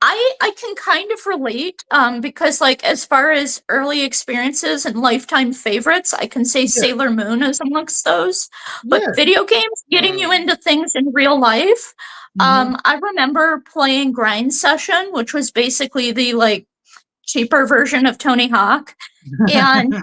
I can kind of relate because like as far as early experiences and lifetime favorites, I can say Sailor Moon is amongst those. But video games getting you into things in real life. I remember playing Grind Session, which was basically the like cheaper version of Tony Hawk. And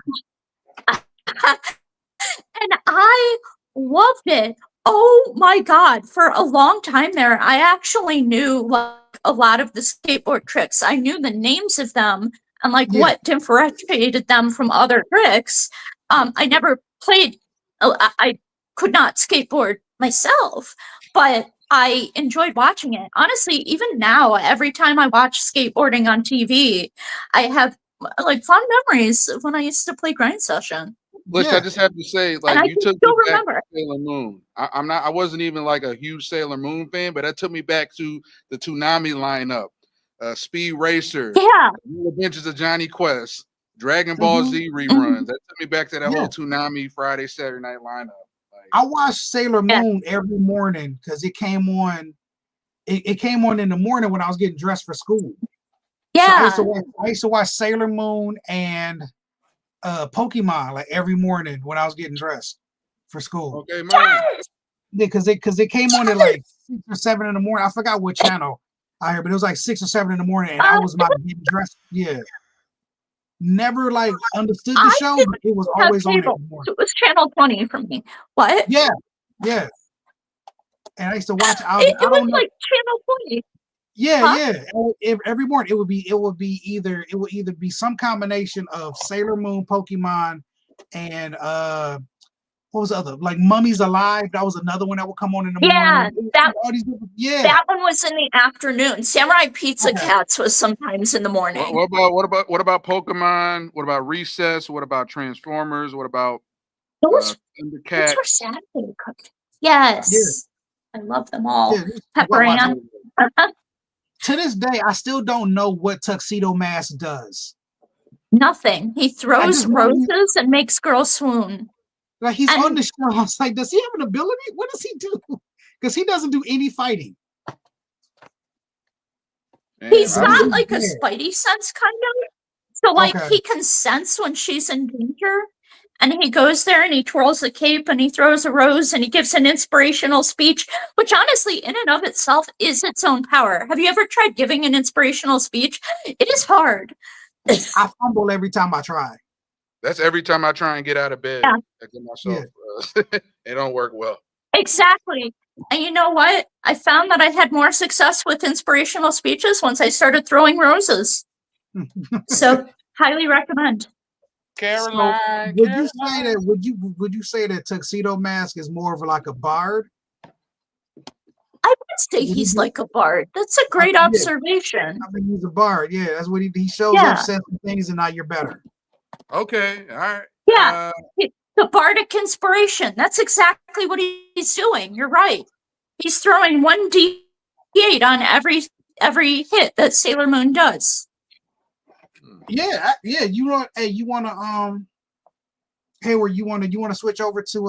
and I loved it. Oh my God. For a long time there, I actually knew like a lot of the skateboard tricks. I knew the names of them and like what differentiated them from other tricks. I never played, I could not skateboard myself, but I enjoyed watching it. Honestly, even now, every time I watch skateboarding on TV, I have like fond memories of when I used to play Grind Session. Listen, I just have to say, like, you took me back to Sailor Moon. I wasn't even like a huge Sailor Moon fan, but that took me back to the Toonami lineup, Speed Racer, New Adventures of Johnny Quest. Dragon Ball Z reruns. That took me back to that Yeah. whole Toonami Friday, Saturday night lineup. Like, I watched Sailor Moon every morning because it came on. It came on in the morning when I was getting dressed for school. Yeah. So I used to watch Sailor Moon and Pokemon like every morning when I was getting dressed for school. okay, man. Yeah, because it came on at like 6 or 7 in the morning. I forgot what channel I heard, but it was like 6 or 7 in the morning, and I was my getting dressed. Yeah. Never like understood the show, but it was always on in the morning. It was channel 20 for me. What? Yeah. And I used to watch. I It don't was know. like channel 20. Yeah. Every morning it would be either be some combination of Sailor Moon, Pokemon, and what was the other? Like Mummies Alive. That was another one that would come on in the morning. That one was in the afternoon. Samurai Pizza Cats was sometimes in the morning. What about Pokemon? What about Recess? What about Transformers? What about those Thundercats? Those were Saturday cooked. Yes. I love them all. Pepper Ann. To this day, I still don't know what Tuxedo Mask does. Nothing. He throws roses and makes girls swoon. Like he's on the show. I was like, does he have an ability? What does he do? Because he doesn't do any fighting. He's got like a spidey sense, kind of. So like he can sense when she's in danger. And he goes there and he twirls a cape and he throws a rose and he gives an inspirational speech, which honestly, in and of itself, is its own power. Have you ever tried giving an inspirational speech? It is hard. I fumble every time I try. That's every time I try and get out of bed. Yeah. I get myself, it don't work well. Exactly. And you know what? I found that I had more success with inspirational speeches once I started throwing roses. So, highly recommend. Caroline, so would you say that Tuxedo Mask is more of like a bard? I would say he's like a bard. That's a great observation. I think he's a bard. Yeah, that's what he shows up, says some things, and now you're better. Okay, all right. Yeah, the bardic inspiration. That's exactly what he's doing. You're right. He's throwing 1d8 on every hit that Sailor Moon does. Yeah. You want? Hey, you want to Hayward? You want to switch over to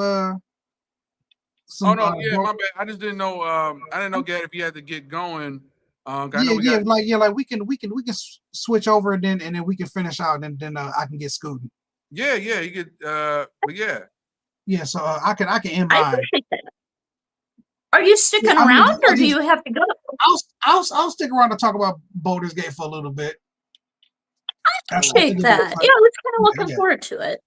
my bad. I just didn't know. I didn't know, Gad, if you had to get going. Like we can switch over and then we can finish out and then I can get scooting. Yeah, you could. But yeah. Yeah, so I can end mine. I appreciate that. Are you sticking around, or do you have to go? I'll stick around to talk about Baldur's Gate for a little bit. I appreciate that. Yeah, I was kind of looking forward to it.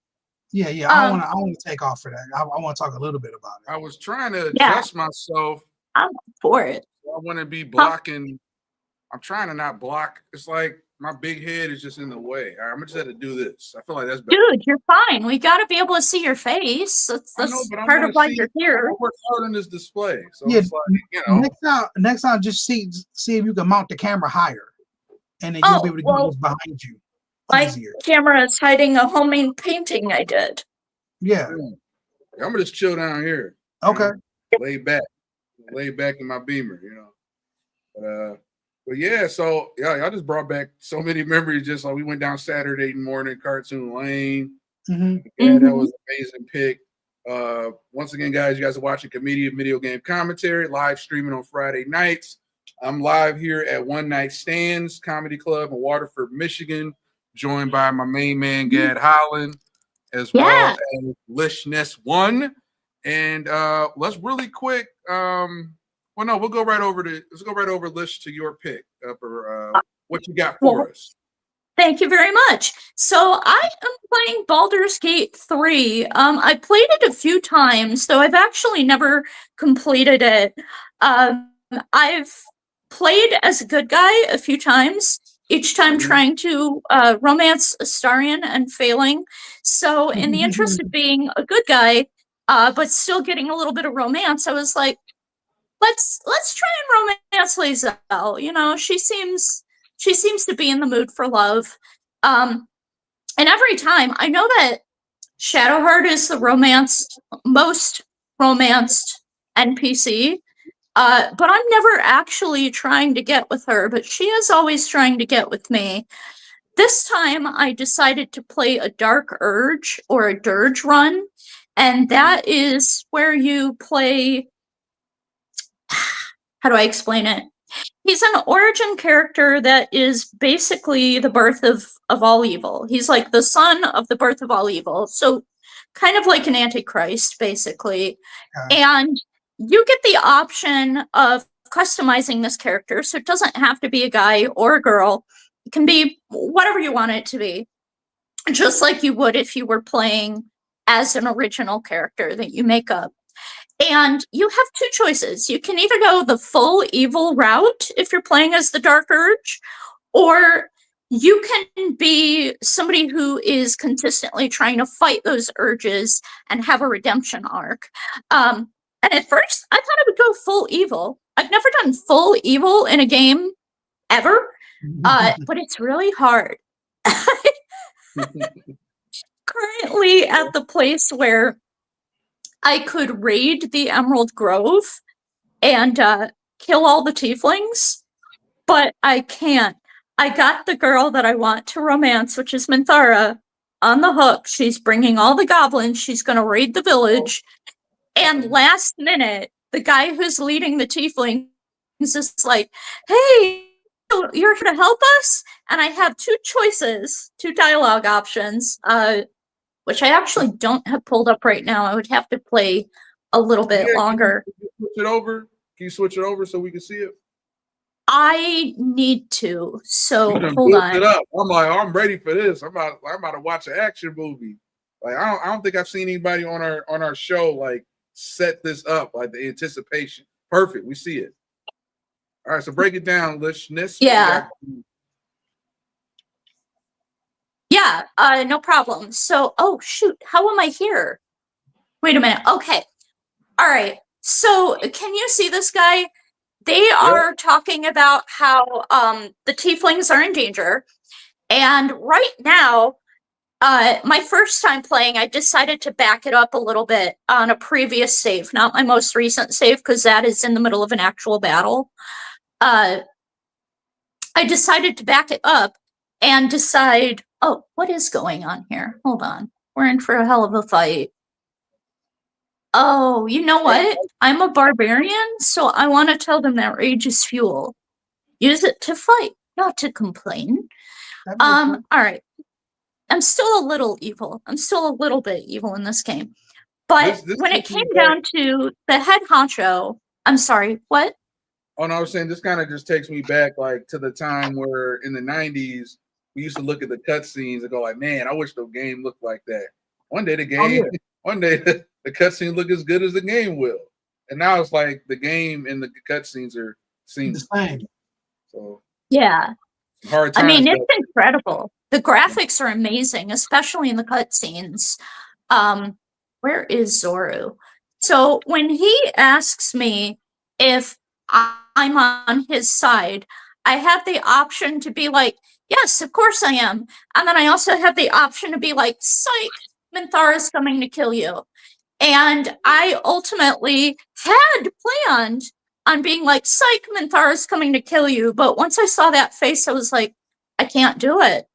Yeah. I want to take off for that. I want to talk a little bit about it. I was trying to adjust myself. I'm for it. I want to be blocking. I'm trying to not block. It's like my big head is just in the way. I'm gonna just have to do this. I feel like that's better. Dude, you're fine. We got to be able to see your face. That's part of why you're here. I work hard on this display. So yeah, it's like, next time, just see if you can mount the camera higher, and then you'll be able to get what's behind you. My camera is hiding a homemade painting I did. Yeah. I'm gonna just chill down here. Okay. Lay back in my Beamer, But yeah, so y'all just brought back so many memories. Just like we went down Saturday morning, Cartoon Lane. Mm-hmm. That was an amazing pick. Once again, guys, you guys are watching Comedic Video Game Commentary live streaming on Friday nights. I'm live here at One Night Stands Comedy Club in Waterford, Michigan, joined by my main man Gad Holland, as well as Lishness One. And let's really quick. Well, no, we'll go right over Lish to your pick for what you got for us. Thank you very much. So I am playing Baldur's Gate 3. I played it a few times, though I've actually never completed it. I've played as a good guy a few times, each time trying to romance Astarion and failing. So in the interest of being a good guy, but still getting a little bit of romance, I was like, let's try and romance Lae'zel. She seems to be in the mood for love. And every time, I know that Shadowheart is the most romanced NPC, but I'm never actually trying to get with her, but she is always trying to get with me. this time I decided to play a Dark Urge or a Dirge run, and that is where you play. How do I explain it? He's an origin character that is basically the birth of all evil. He's like the son of the birth of all evil. So kind of like an antichrist, basically. Okay. And you get the option of customizing this character. So it doesn't have to be a guy or a girl. It can be whatever you want it to be. Just like you would if you were playing as an original character that you make up. And you have two choices. You can either go the full evil route if you're playing as the Dark Urge, or you can be somebody who is consistently trying to fight those urges and have a redemption arc. And at first, I thought I would go full evil. I've never done full evil in a game ever, but it's really hard. Currently at the place where I could raid the Emerald Grove and kill all the tieflings, but I can't. I got the girl that I want to romance, which is Minthara, on the hook. She's bringing all the goblins. She's going to raid the village. And last minute, the guy who's leading the tieflings is like, hey, you're here to help us? And I have two choices, two dialogue options, which I actually don't have pulled up right now. I would have to play a little bit longer. Can you switch it over? Can you switch it over so we can see it? I need to. So hold built on. it up. I'm like, I'm ready for this. I'm about to watch an action movie. Like I don't think I've seen anybody on our show like set this up, like the anticipation. Perfect. We see it. All right, so break it down, Lishness. Yeah. Yeah, no problem. So, oh shoot, how am I here? Wait a minute. Okay. All right. So, can you see this guy? They are talking about how the tieflings are in danger. And right now, my first time playing, I decided to back it up a little bit on a previous save, not my most recent save, because that is in the middle of an actual battle. I decided to back it up and decide, oh, what is going on here? Hold on. We're in for a hell of a fight. Oh, you know what? I'm a barbarian, so I want to tell them that rage is fuel. Use it to fight, not to complain. All right. I'm still a little evil. I'm still a little bit evil in this game. But This when it came down to the head honcho, I'm sorry, what? Oh no, I was saying this kind of just takes me back like to the time where in the 90s we used to look at the cutscenes and go like, man, I wish the game looked like that. One day the game, one day the cutscene look as good as the game will. And now it's like the game and the cutscenes are The same. So yeah. Hard times. I mean, it's incredible. The graphics are amazing, especially in the cutscenes. Where is Zoru? So when he asks me if I'm on his side, I have the option to be like, yes, of course I am. And then I also have the option to be like, psych, Minthara's coming to kill you. And I ultimately had planned on being like, psych, Minthara's coming to kill you. But once I saw that face, I was like, I can't do it.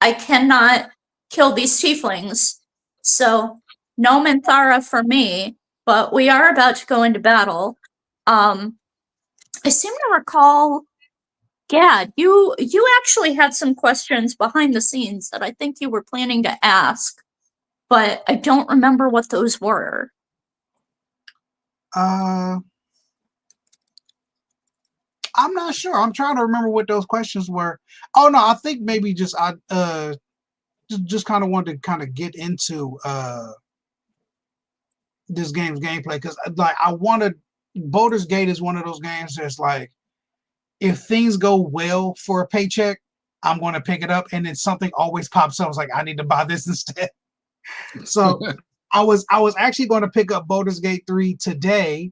I cannot kill these tieflings. So no Minthara for me, but we are about to go into battle. I seem to recall, Gad, you actually had some questions behind the scenes that I think you were planning to ask, but I don't remember what those were. I'm not sure. I'm trying to remember what those questions were. Oh no, I think maybe just kind of wanted to kind of get into this game's gameplay because like I wanted Baldur's Gate is one of those games that's like if things go well for a paycheck, I'm going to pick it up, and then something always pops up. I was like, I need to buy this instead. So I was actually going to pick up Baldur's Gate 3 today,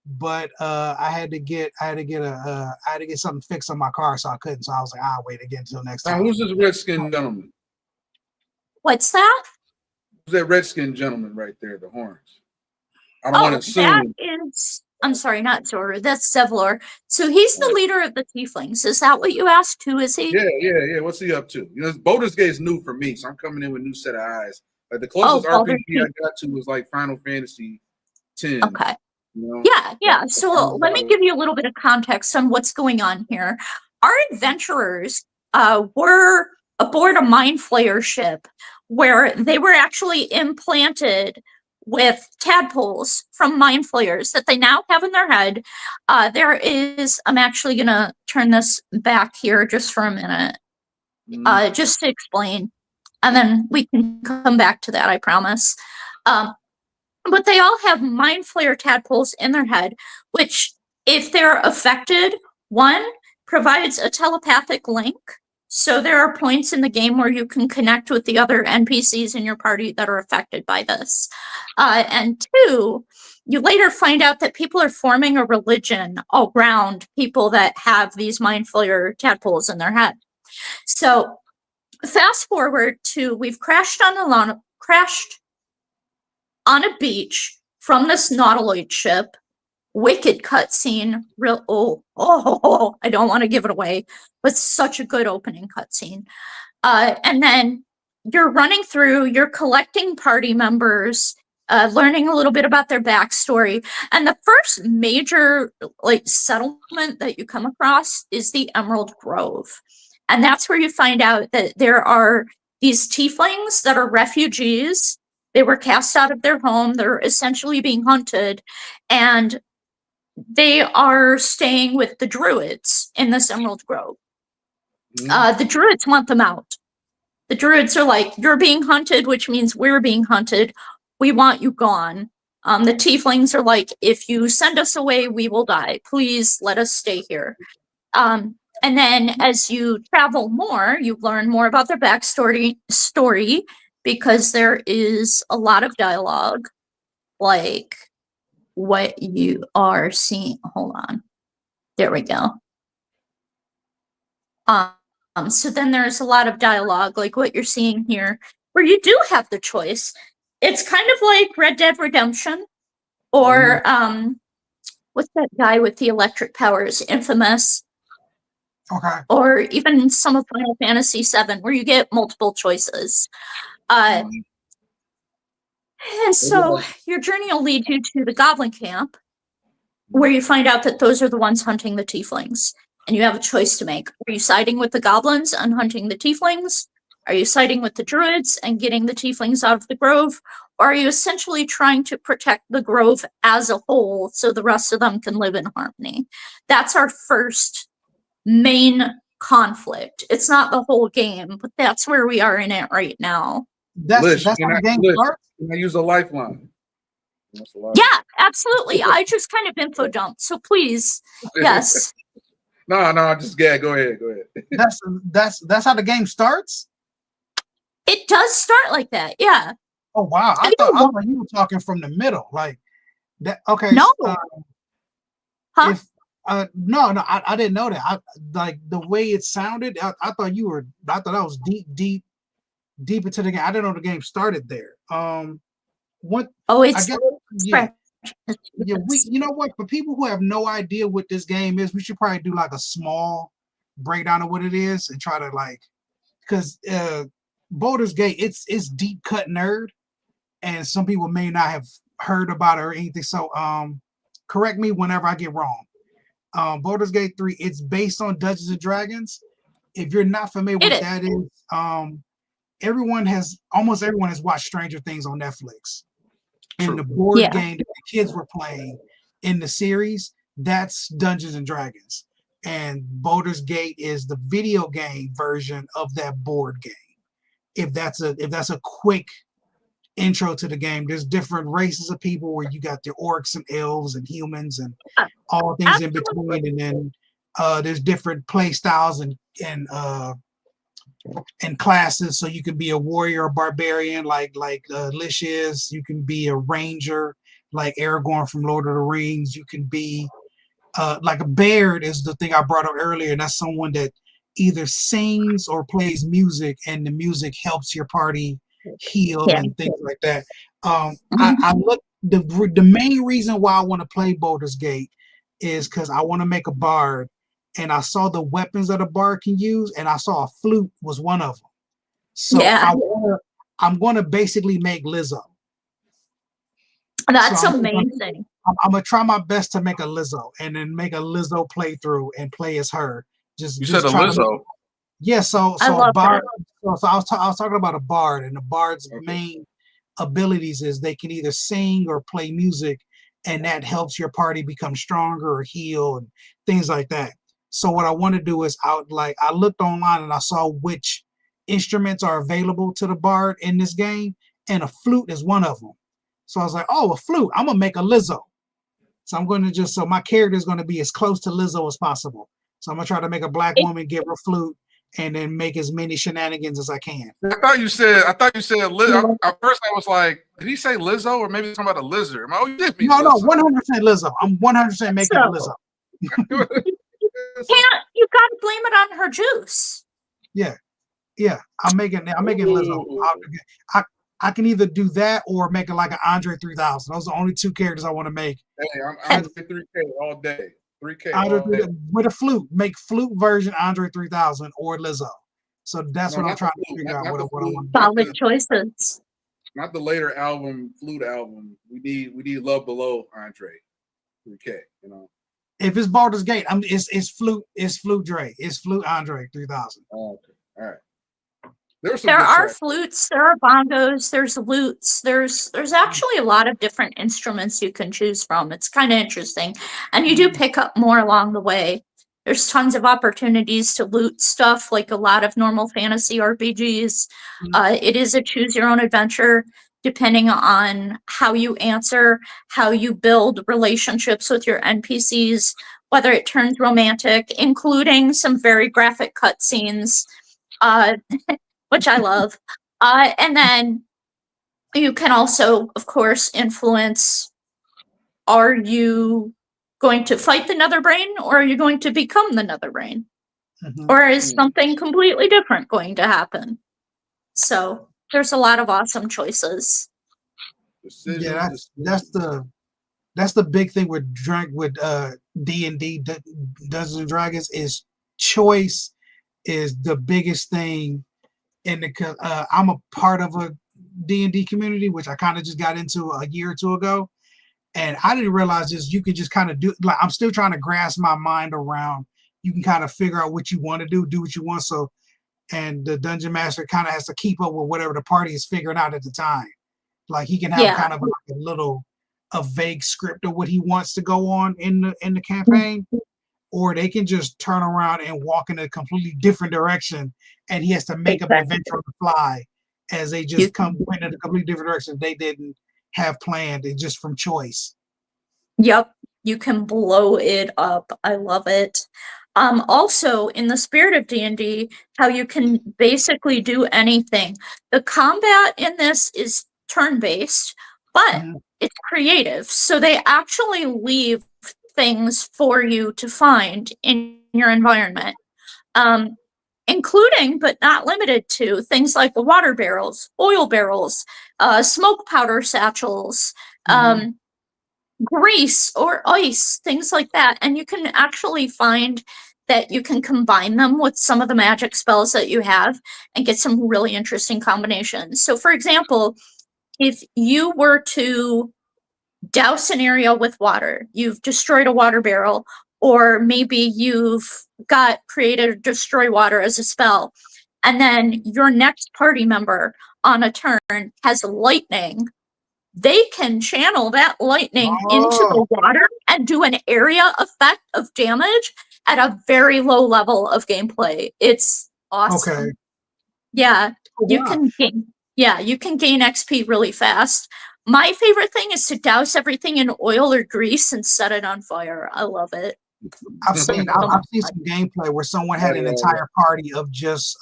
but I had to get something fixed on my car, so I couldn't. So I was like, I'll wait again until next time. Now, who's this red-skinned gentleman? What's that? Who's that red-skinned gentleman right there, the horns? I don't want to assume. That is I'm sorry, not Zora. That's Zevlor. So he's the leader of the Tieflings. Is that what you asked? Who is he? Yeah. What's he up to? You know, Baldur's Gate is new for me, so I'm coming in with a new set of eyes. Like the closest Baldur's RPG Gate. I got to was like Final Fantasy X. Okay. You know? Yeah. So let me give you a little bit of context on what's going on here. Our adventurers were aboard a mind flayer ship where they were actually implanted with tadpoles from mind flayers that they now have in their head. I'm actually going to turn this back here just for a minute, just to explain, and then we can come back to that, I promise. But they all have mind flayer tadpoles in their head, which, if they're affected, one, provides a telepathic link. So there are points in the game where you can connect with the other NPCs in your party that are affected by this. And two, you later find out that people are forming a religion around people that have these mind flayer tadpoles in their head. So fast forward to we've crashed on a beach from this Nautiloid ship. Wicked cutscene. I don't want to give it away, but such a good opening cutscene. And then you're running through, you're collecting party members, learning a little bit about their backstory. And the first major settlement that you come across is the Emerald Grove. And that's where you find out that there are these tieflings that are refugees. They were cast out of their home. They're essentially being hunted. And they are staying with the druids in this Emerald Grove. The druids want them out. The druids are like, you're being hunted, which means we're being hunted. We want you gone. The tieflings are like, if you send us away, we will die. Please let us stay here. And then as you travel more, you learn more about their backstory, because there is a lot of dialogue, like what you are seeing. Hold on. There we go. So then there's a lot of dialogue, like what you're seeing here, where you do have the choice. It's kind of like Red Dead Redemption, or what's that guy with the electric powers, Infamous? Okay. Or even some of Final Fantasy VII, where you get multiple choices. And so your journey will lead you to the Goblin Camp, where you find out that those are the ones hunting the tieflings. And you have a choice to make. Are you siding with the goblins and hunting the tieflings? Are you siding with the druids and getting the tieflings out of the grove? Or are you essentially trying to protect the grove as a whole so the rest of them can live in harmony? That's our first main conflict. It's not the whole game, but that's where we are in it right now. That's how the game starts? Can I use a lifeline? Yeah, absolutely. I just kind of info dumped, so please, yes. No, just go ahead. That's how the game starts? It does start like that, yeah. Oh wow. I thought you were talking from the middle. Like that. Okay. No. Huh? No, I didn't know that. Like the way it sounded, I thought that was deep into the game. I didn't know the game started there. What? Oh, it's yeah. You know what? For people who have no idea what this game is, we should probably do like a small breakdown of what it is and try to because Baldur's Gate, it's deep cut nerd, and some people may not have heard about it or anything. So correct me whenever I get wrong. Baldur's Gate 3, it's based on Dungeons and Dragons. If you're not familiar with what that is, almost everyone has watched Stranger Things on Netflix. And the board game that the kids were playing in the series, that's Dungeons and Dragons. And Baldur's Gate is the video game version of that board game. If that's a quick intro to the game, there's different races of people where you got the orcs and elves and humans and all things in between, and then there's different play styles and classes. So you can be a warrior, a barbarian like Lish is. You can be a ranger like Aragorn from Lord of the Rings. You can be like a bard is the thing I brought up earlier. And that's someone that either sings or plays music, and the music helps your party heal and things like that. I the main reason why I want to play Baldur's Gate is because I want to make a bard, and I saw the weapons that a bard can use, and I saw a flute was one of them. So Yeah. I'm gonna basically make Lizzo. That's So amazing. I'm gonna try my best to make a Lizzo, and then make a Lizzo playthrough and play as her. You Just said a try to Lizzo. yeah, so I a love bard. that. So I was talking about a bard, and the bard's Okay. main abilities is they can either sing or play music, and that helps your party become stronger or heal and things like that. So what I want to do is I looked online and I saw which instruments are available to the bard in this game, and a flute is one of them. So I was like, oh, a flute. I'm gonna make a Lizzo. So I'm going to so my character is going to be as close to Lizzo as possible. So I'm gonna try to make a black woman, give her a flute, and then make as many shenanigans as I can. I thought you said Lizzo. At first I was like, did he say Lizzo or maybe talking about a lizard? I'm like, oh, you did mean No, Lizzo. 100% Lizzo. I'm 100% making a Lizzo. You gotta blame it on her juice. Yeah. I'm making Lizzo. I can either do that or make it like an Andre 3000. Those are the only two characters I want to make. Hey, I'm Andre 3K all day. 3K Andre all day. with a flute. Make flute version Andre 3000 or Lizzo. So that's what I'm trying to figure out. What I want. Solid choices. Not the later album, flute album. We need Love Below Andre 3K. You know. If it's Baldur's Gate, it's flute. It's flute Dre. It's flute Andre 3000. Oh, okay. All right. There are flutes, there are bongos, there's lutes, there's actually a lot of different instruments you can choose from. It's kind of interesting. And you do pick up more along the way. There's tons of opportunities to loot stuff like a lot of normal fantasy RPGs. It is a choose your own adventure depending on how you answer, how you build relationships with your NPCs, whether it turns romantic, including some very graphic cutscenes. Which I love. And then you can also, of course, influence, are you going to fight the Nether Brain or are you going to become the Nether Brain? Or is something completely different going to happen? So there's a lot of awesome choices. Yeah, that's the big thing with D&D, Dungeons and Dragons, is choice is the biggest thing. And I'm a part of a D&D community, which I kind of just got into a year or two ago, and I didn't realize this. You could just kind of do, like, I'm still trying to grasp my mind around. You can kind of figure out what you want to do what you want. So, and the dungeon master kind of has to keep up with whatever the party is figuring out at the time. Like he can have kind of like a vague script of what he wants to go on in the campaign. Or they can just turn around and walk in a completely different direction, and he has to make up an adventure on the fly as they just come in a completely different direction they didn't have planned, and just from choice. Yep, you can blow it up. I love it. Also, in the spirit of D&D, how you can basically do anything. The combat in this is turn-based, but it's creative. So they actually leave things for you to find in your environment, including but not limited to things like the water barrels, oil barrels, smoke powder satchels, grease or ice, things like that. And you can actually find that you can combine them with some of the magic spells that you have and get some really interesting combinations. So for example, if you were to douse an area with water, you've destroyed a water barrel, or maybe you've got created destroy water as a spell, and then your next party member on a turn has lightning, they can channel that lightning into the water and do an area effect of damage at a very low level of gameplay. It's awesome. Okay. Yeah, you can gain XP really fast. My favorite thing is to douse everything in oil or grease and set it on fire. I love it. I've seen some gameplay where someone had an entire party of just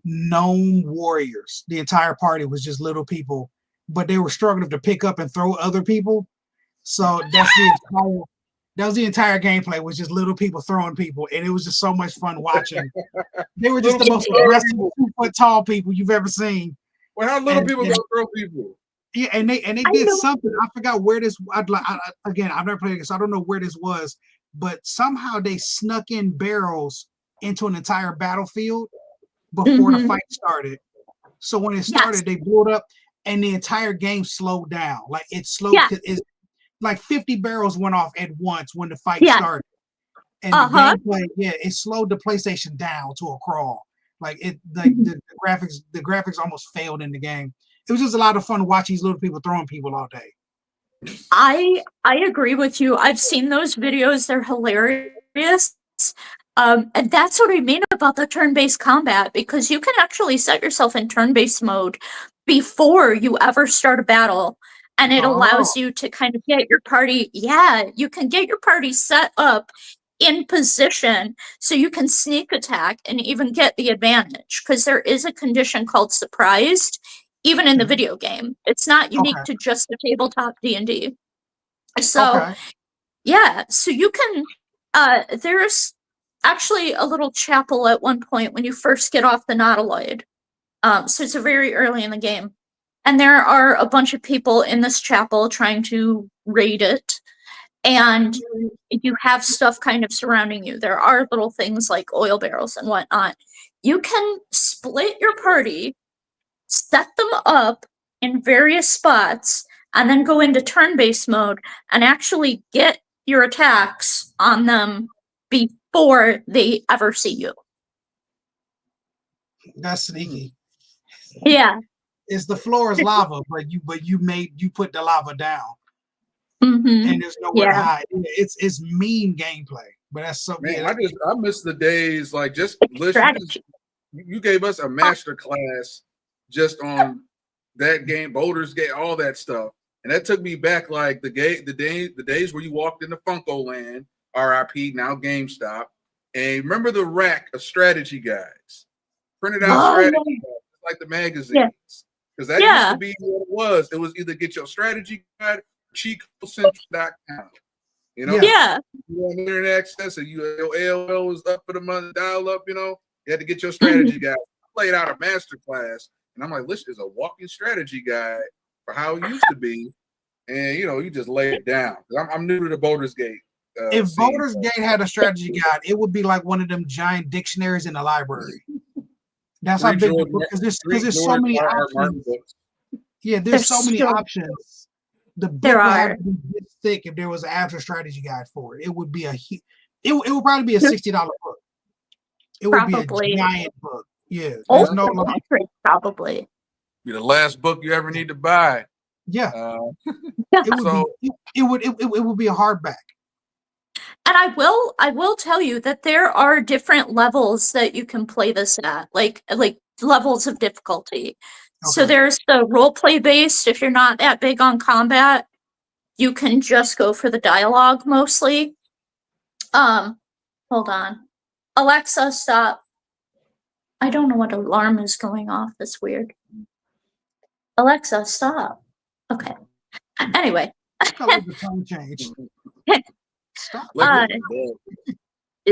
gnome warriors. The entire party was just little people, but they were struggling to pick up and throw other people. So that was the entire gameplay, was just little people throwing people, and it was just so much fun watching. They were just the most aggressive 2 foot tall people you've ever seen. Well, how little people gonna throw people? Yeah, and they I did know. something. I forgot where this. Again, I've never played it, so I don't know where this was. But somehow they snuck in barrels into an entire battlefield before the Mhm. fight started. So when it Yes. started, they blew it up, and the entire game slowed down. Like it slowed. Yeah. It's like 50 barrels went off at once when the fight Yeah. started, and the Uh-huh. gameplay, yeah, it slowed the PlayStation down to a crawl. Like Mhm. the graphics almost failed in the game. It was just a lot of fun to watch these little people throwing people all day. I agree with you. I've seen those videos. They're hilarious. And that's what I mean about the turn-based combat, because you can actually set yourself in turn-based mode before you ever start a battle. And it Oh, allows you to kind of get your party, you can get your party set up in position so you can sneak attack and even get the advantage. Because there is a condition called surprised, even in the mhm. video game. It's not unique Okay, to just the tabletop D&D. So okay. yeah, so you can there's actually a little chapel at one point when you first get off the Nautiloid. So it's a very early in the game. And there are a bunch of people in this chapel trying to raid it. And you have stuff kind of surrounding you. There are little things like oil barrels and whatnot. You can split your party, set them up in various spots, and then go into turn-based mode and actually get your attacks on them before they ever see you. That's sneaky. Yeah. It's the floor is lava, but you put the lava down, Mm-hmm. and there's nowhere to Yeah. hide. It's mean gameplay, but that's so Man, yeah. I miss the days like just listen. Strategy. You gave us a master class just on that game, Baldur's Gate, all that stuff, and that took me back like the days where you walked into Funko Land, RIP, now GameStop, and remember the rack of strategy guides, printed out Oh, strategy yeah. guides, like the magazines, Yeah. because that used Yeah. to be what it was. It was either get your strategy guide, or CheatCodeCentral.com. You know, Yeah. Yeah. you want internet access, and your AOL was up for the month, dial up. You had to get your strategy guide. I played out a master class, and I'm like, this is a walking strategy guide for how it used to be, and you just lay it down. I'm new to the Baldur's Gate. If scene, Baldur's Gate had a strategy guide, it would be like one of them giant dictionaries in the library. That's how big the book, because there's so many options. Yeah, there's so many options. The book would have to be this thick if there was an actual strategy guide for it. It would be it would probably be a $60 book. It would be a giant book. Yeah, there's no probably. Be the last book you ever need to buy. Yeah, it would be a hardback. And I will tell you that there are different levels that you can play this at, like levels of difficulty. Okay. So there's the role play based. If you're not that big on combat, you can just go for the dialogue mostly. Hold on. Alexa, stop. I don't know what alarm is going off. That's weird. Alexa, stop. Okay. Anyway. The tone changed.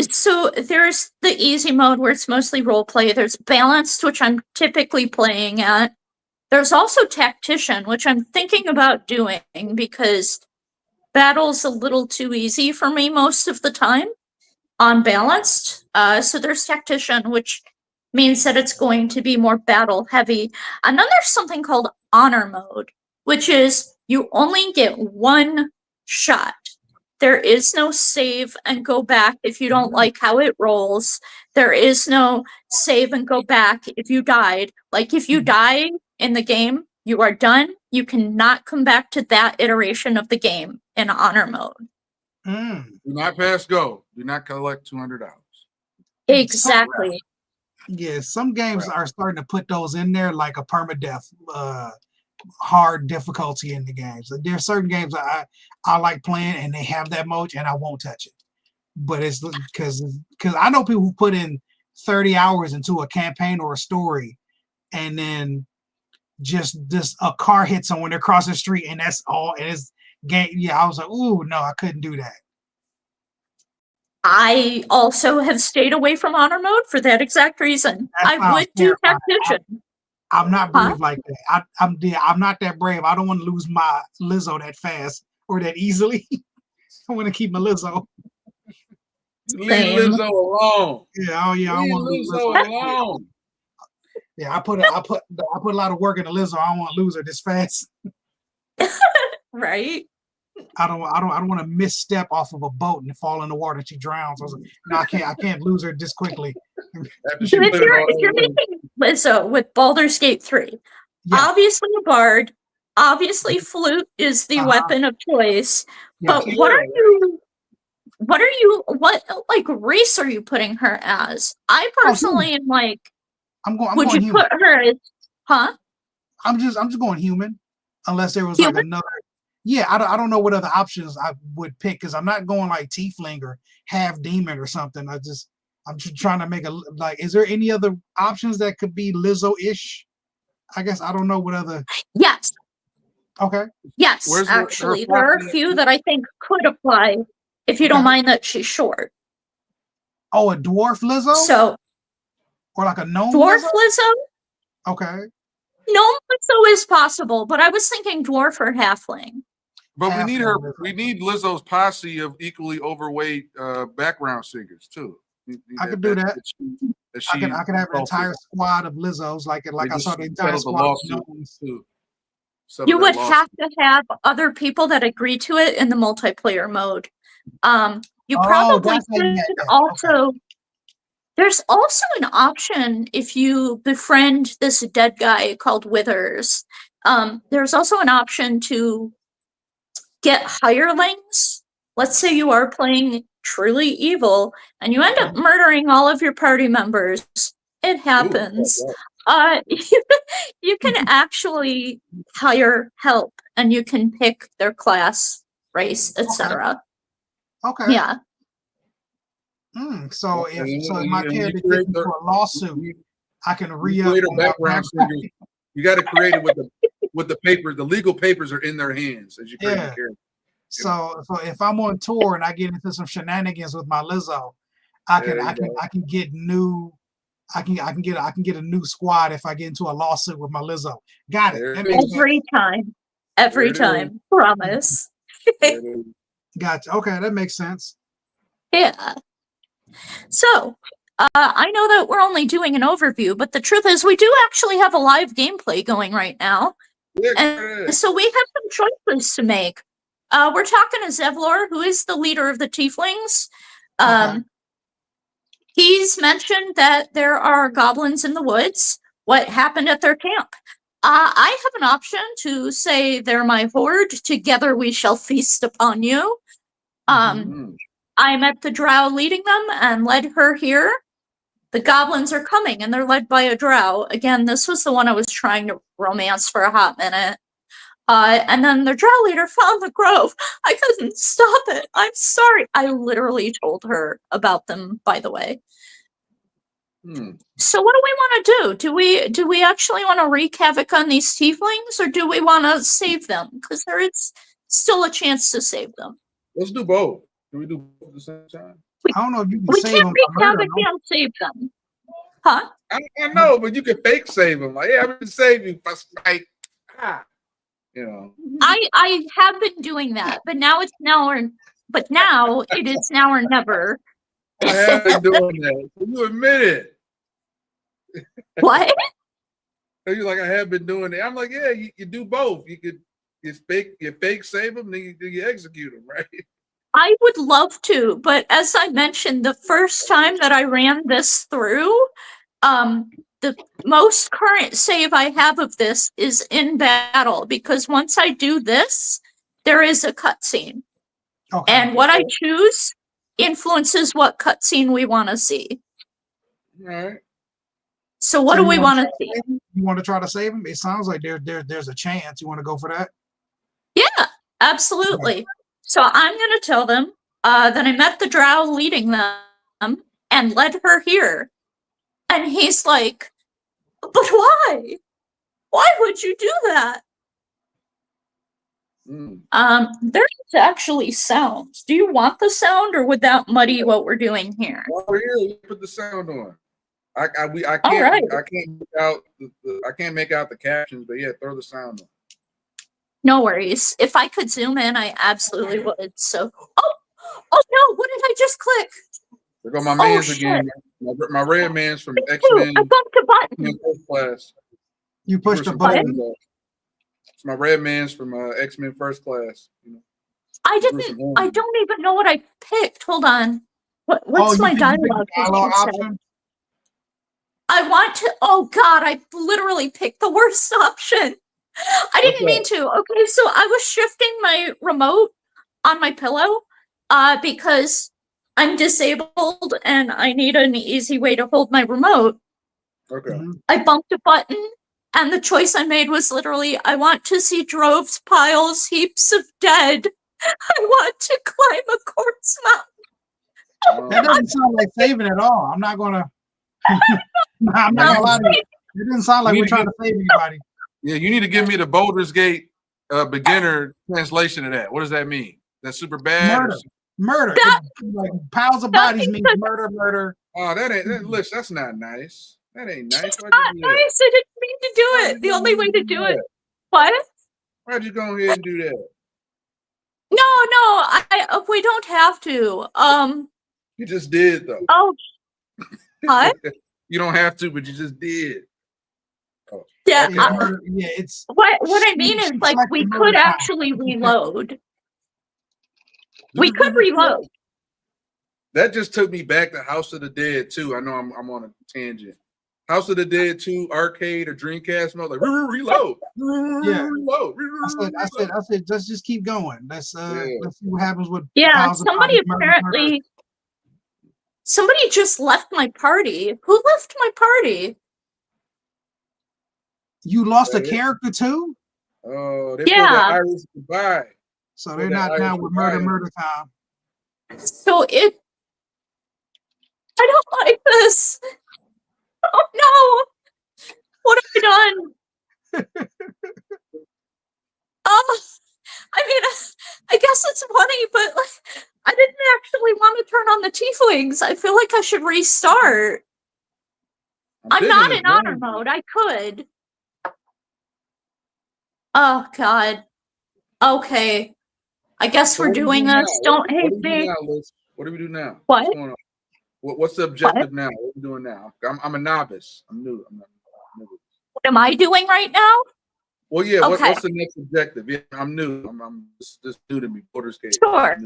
So there's the easy mode where it's mostly role play. There's balanced, which I'm typically playing at. There's also tactician, which I'm thinking about doing because battle's a little too easy for me most of the time on balanced. So there's tactician, which means that it's going to be more battle heavy. And then there's something called honor mode, which is you only get one shot. There is no save and go back if you don't like how it rolls. There is no save and go back if you died. Like if you die in the game, you are done. You cannot come back to that iteration of the game in honor mode. Do not pass go. Do not collect $200. Exactly. Some games are starting to put those in there, like a permadeath hard difficulty in the games. There's certain games I like playing and they have that mode and I won't touch it. But it's because I know people who put in 30 hours into a campaign or a story and then just a car hits someone across the street and that's all. And it's game. Yeah, I was like, ooh, no, I couldn't do that. I also have stayed away from honor mode for that exact reason. I would do tactician. I'm not Huh? brave like that. I'm not that brave. I don't want to lose my Lizzo that fast or that easily. I want to keep my Lizzo. Leave Same. Lizzo alone. Yeah, oh yeah, I Leave want to lose Lizzo Lizzo. alone. Yeah, I put a lot of work into Lizzo. I don't want to lose her this fast. Right? I don't want to misstep off of a boat and fall in the water and she drowns. I was like, no, I can't lose her this quickly. After So she put it all if you're in. making Lizzo with Baldur's Gate 3, Yeah, obviously a bard, obviously flute is the weapon of choice. yeah. But what like race are you putting her as? I Oh, personally am like, I'm would going you human. put her as, huh? I'm just going human, unless there was Human? like another. Yeah, I don't know what other options I would pick because I'm not going like tiefling or half demon or something. I'm just trying to make a like. Is there any other options that could be Lizzo-ish? I guess I don't know what other. Yes. Okay. Yes, Where's her actually. There are a posse? few that I think could apply if you don't Okay. mind that she's short. Oh, a dwarf Lizzo So, or like a gnome dwarf Lizzo? Lizzo? Okay. Gnome Lizzo is possible, but I was thinking dwarf or halfling. But we need Halfling her. Lizzo. We need Lizzo's posse of equally overweight background singers too. I could do that. I I can have an entire squad of Lizzos, like I saw the entire squad of gnomes. You would have to have other people that agree to it in the multiplayer mode. You probably that's how you could get that. also. Okay. There's also an option if you befriend this dead guy called Withers. There's also an option to get hirelings. Let's say you are playing truly evil and you end up murdering all of your party members. It happens. You can actually hire help and you can pick their class, race, etc. Okay. Yeah. So if my character gets into a lawsuit, I can re-up create a on my background singer. You got to create it with the papers. The legal papers are in their hands as you create the character. So if I'm on tour and I get into some shenanigans with my Lizzo, I can get new. I can get a new squad if I get into a lawsuit with my Lizzo. Got it. Every time. Promise. Gotcha. Okay, that makes sense. Yeah. So, I know that we're only doing an overview, but the truth is we do actually have a live gameplay going right now. And so we have some choices to make. We're talking to Zevlor, who is the leader of the Tieflings. He's mentioned that there are goblins in the woods. What happened at their camp? I have an option to say they're my horde. Together we shall feast upon you. I met the drow leading them and led her here. The goblins are coming and they're led by a drow. Again, this was the one I was trying to romance for a hot minute. And then the drow leader found the grove. I couldn't stop it. I'm sorry. I literally told her about them, by the way. So what do we want to do? Do we actually want to wreak havoc on these tieflings, or do we want to save them? Because there is still a chance to save them. Let's do both. Can we do both at the same time? I don't know if you can we save can't them. wreak havoc and save them. Huh? I know, but you can fake save them. Like, yeah, I'm gonna save you. You know. I have been doing that, but now it is now or never. I have been doing that. You admit it. What? You're like, I have been doing it. I'm like, yeah, you do both. You fake save them, then you execute them, right? I would love to, but as I mentioned, the first time that I ran this through, the most current save I have of this is in battle, because once I do this, there is a cutscene. Okay. And what I choose influences what cutscene we want to see. All right. So what do we want to see? You want to try to save him? It sounds like there's a chance. You want to go for that? Yeah, absolutely. Okay. So I'm going to tell them that I met the drow leading them and led her here. And he's like, but why? Why would you do that? There's actually sounds. Do you want the sound, or would that muddy what we're doing here? Well, here, put the sound on. I All right. I can't make out the captions, but yeah, throw the sound on. No worries. If I could zoom in, I absolutely would. So, oh no! What did I just click? There go my man's shit. again. My red man's from Ooh, X-Men I bumped a button. First Class. You pushed a What? button. It's my red man's from X-Men First Class. You know. I don't even know what I picked. Hold on. What's you my picked the dialogue? dialogue option? I want to. Oh God! I literally picked the worst option. I didn't mean to. Okay, so I was shifting my remote on my pillow, because I'm disabled and I need an easy way to hold my remote. Okay. Mm-hmm. I bumped a button, and the choice I made was literally, I want to see droves, piles, heaps of dead. I want to climb a quartz mountain. That doesn't sound like saving at all. I'm not gonna. I'm not gonna lie to you. It doesn't sound like we're trying to save anybody. Yeah, you need to give me the Baldur's Gate beginner translation of that. What does that mean? That's super bad. Murder. Like piles of bodies means murder. Oh, that's not nice. That ain't nice. It's not nice. I didn't mean to do it. The only way to do it. What? Why'd you go ahead and do that? No, we don't have to. You just did though. Oh. What? You don't have to, but you just did. Oh. Yeah. Okay. It's what I mean is, like, we could actually reload. We could reload. That just took me back to House of the Dead 2. I know I'm on a tangent. House of the Dead 2 arcade or Dreamcast mode, like reload. Yeah. Reload. I said, let's just keep going. Let's see what happens with. Somebody just left my party. Who left my party? You lost a character too? Oh, they pulled that Irish goodbye. So they're not down with murder time. So I don't like this. Oh no! What have I done? I mean, I guess it's funny, but like, I didn't actually want to turn on the tieflings. I feel like I should restart. I'm not in honor mode. I could. Oh God. Okay. I guess we're doing this. Don't hate me. What do we do now? What? What's going on? What's the objective now? What are we doing now? I'm a novice. I'm new. What am I doing right now? Well, yeah. Okay. What's the next objective? Yeah, I'm new. I'm just new to me. Baldur's Gate. Sure.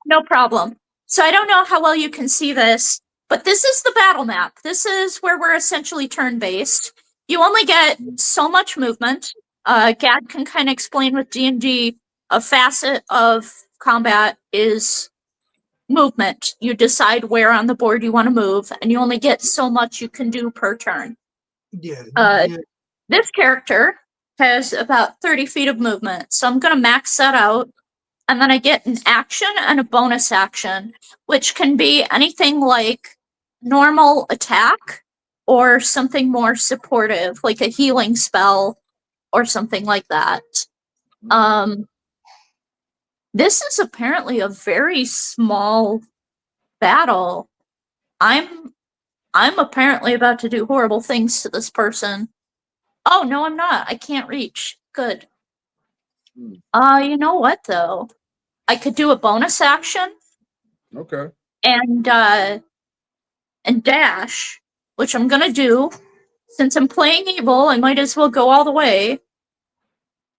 No problem. So I don't know how well you can see this, but this is the battle map. This is where we're essentially turn-based. You only get so much movement. Gad can kind of explain with D&D, a facet of combat is movement. You decide where on the board you want to move, and you only get so much you can do per turn. This character has about 30 feet of movement, so I'm going to max that out, and then I get an action and a bonus action, which can be anything like normal attack or something more supportive, like a healing spell or something like that. This is apparently a very small battle. I'm apparently about to do horrible things to this person. Oh, no, I'm not. I can't reach. Good. You know what, though? I could do a bonus action. Okay. And dash, which I'm gonna do. Since I'm playing evil, I might as well go all the way.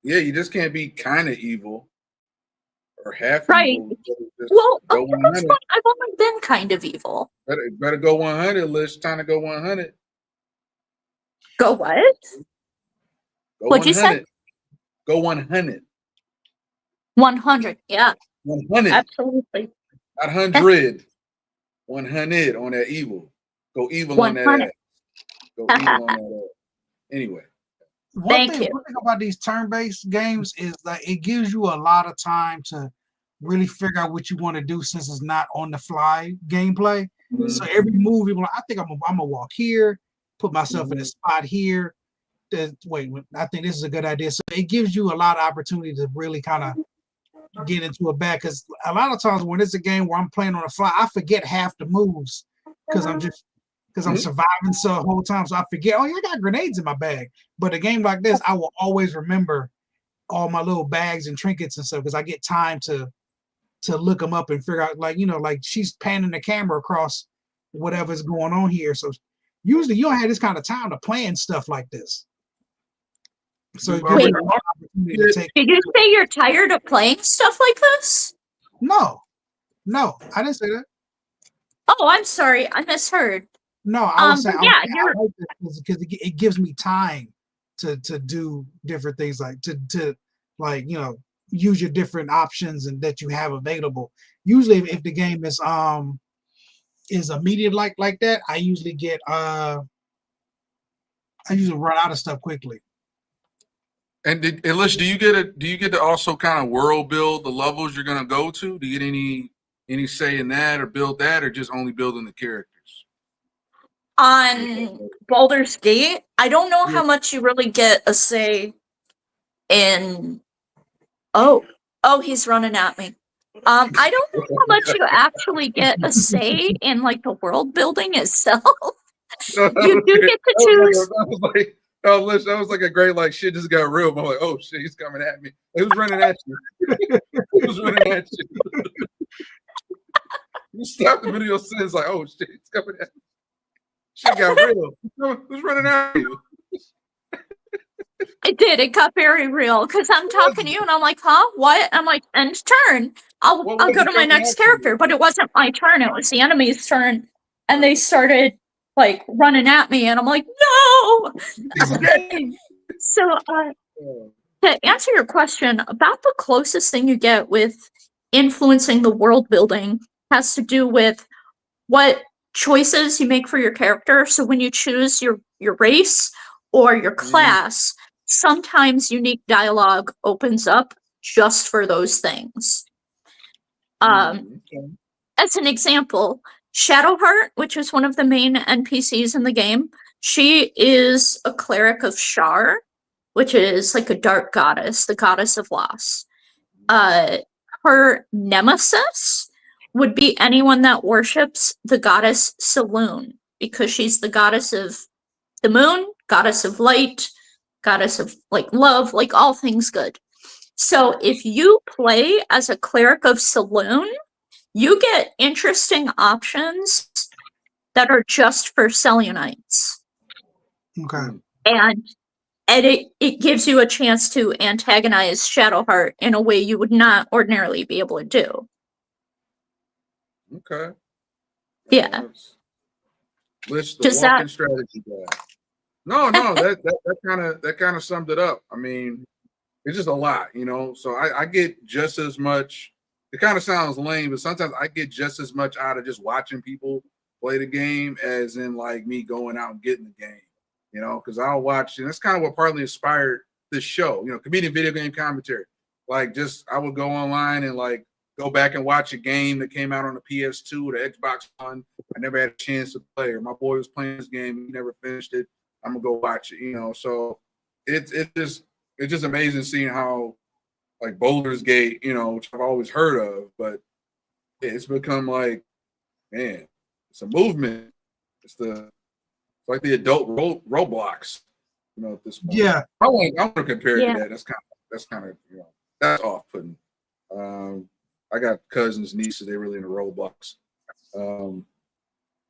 Yeah, you just can't be kind of evil. Or half right. evil. Well, I've only been kind of evil. Better go 100, Liz. Time to go 100. Go what? Go What'd 100. You say? Go 100. 100, yeah. 100. Absolutely. Not 100. 100 on that evil. Go evil 100. On that ass. Go evil on that ass. Anyway. One thing about these turn-based games is that it gives you a lot of time to really figure out what you want to do since it's not on the fly gameplay. Mm-hmm. So every move, you're like, I think I'm gonna walk here, put myself in a spot here. Wait, I think this is a good idea. So it gives you a lot of opportunity to really kind of get into a bag, because a lot of times when it's a game where I'm playing on the fly, I forget half the moves because because I'm surviving so the whole time. So I forget, oh, yeah, I got grenades in my bag. But a game like this, I will always remember all my little bags and trinkets and stuff because I get time to look them up and figure out, like, like she's panning the camera across whatever's going on here. So usually you don't have this kind of time to plan stuff like this. So Wait, did you say you're tired of playing stuff like this? No, I didn't say that. Oh, I'm sorry, I misheard. No, I was saying, yeah, I like this because it gives me time to do different things, like to like use your different options and that you have available. Usually, if the game is immediate like that, I usually get I usually run out of stuff quickly. And Lish, do you get to also kind of world build the levels you're gonna go to? Do you get any say in that, or build that, or just only building the characters? On Baldur's Gate, I don't know how much you really get a say in. Oh, he's running at me. I don't know how much you actually get a say in like the world building itself. You do get to choose. Oh, Lish, that was like a great, like, shit just got real. I'm like, oh shit, he's coming at me. Who's running at you? Who's running at you? You stopped the video since, like, oh shit, he's coming at me. Shit got real. Who's running at you? It did. It got very real because I'm talking to you and I'm like, huh? What? I'm like, end turn. I'll go to my next character, but it wasn't my turn. It was the enemy's turn. And they started like running at me and I'm like, no! So to answer your question, about the closest thing you get with influencing the world building has to do with what choices you make for your character. So when you choose your race or your class, sometimes unique dialogue opens up just for those things. As an example, Shadowheart, which is one of the main NPCs in the game, she is a cleric of Shar, which is like a dark goddess, the goddess of loss. Her nemesis would be anyone that worships the goddess Saloon, because she's the goddess of the moon, goddess of light, goddess of like love, like all things good. So if you play as a cleric of Saloon, you get interesting options that are just for Selenites. Okay. And it gives you a chance to antagonize Shadowheart in a way you would not ordinarily be able to do. Okay. Yeah. List the walking strategy guy. No, that kind of summed it up. I mean, it's just a lot, So I get just as much. It kind of sounds lame, but sometimes I get just as much out of just watching people play the game as in like me going out and getting the game, because I'll watch, and that's kind of what partly inspired this show, Comedic video game commentary. Like, just I would go online and like go back and watch a game that came out on the PS2 or the Xbox One. I never had a chance to play, or my boy was playing this game, he never finished it. I'm gonna go watch it, So it's just amazing seeing how, like, Baldur's Gate, which I've always heard of, but it's become like, man, it's a movement. It's like the adult Roblox, at this point. Yeah, I want to compare it to that. That's kind of that's off-putting. I got cousins, nieces, they're really into Roblox.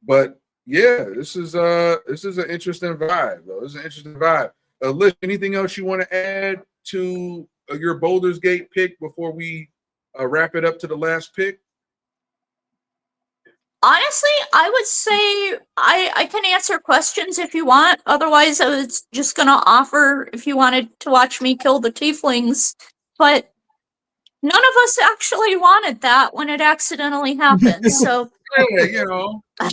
But yeah, this is an interesting vibe, though. This is an interesting vibe. Liz, anything else you want to add to your Baldur's Gate pick before we wrap it up to the last pick? Honestly, I would say I can answer questions if you want. Otherwise, I was just going to offer if you wanted to watch me kill the tieflings. But none of us actually wanted that when it accidentally happened. So yeah,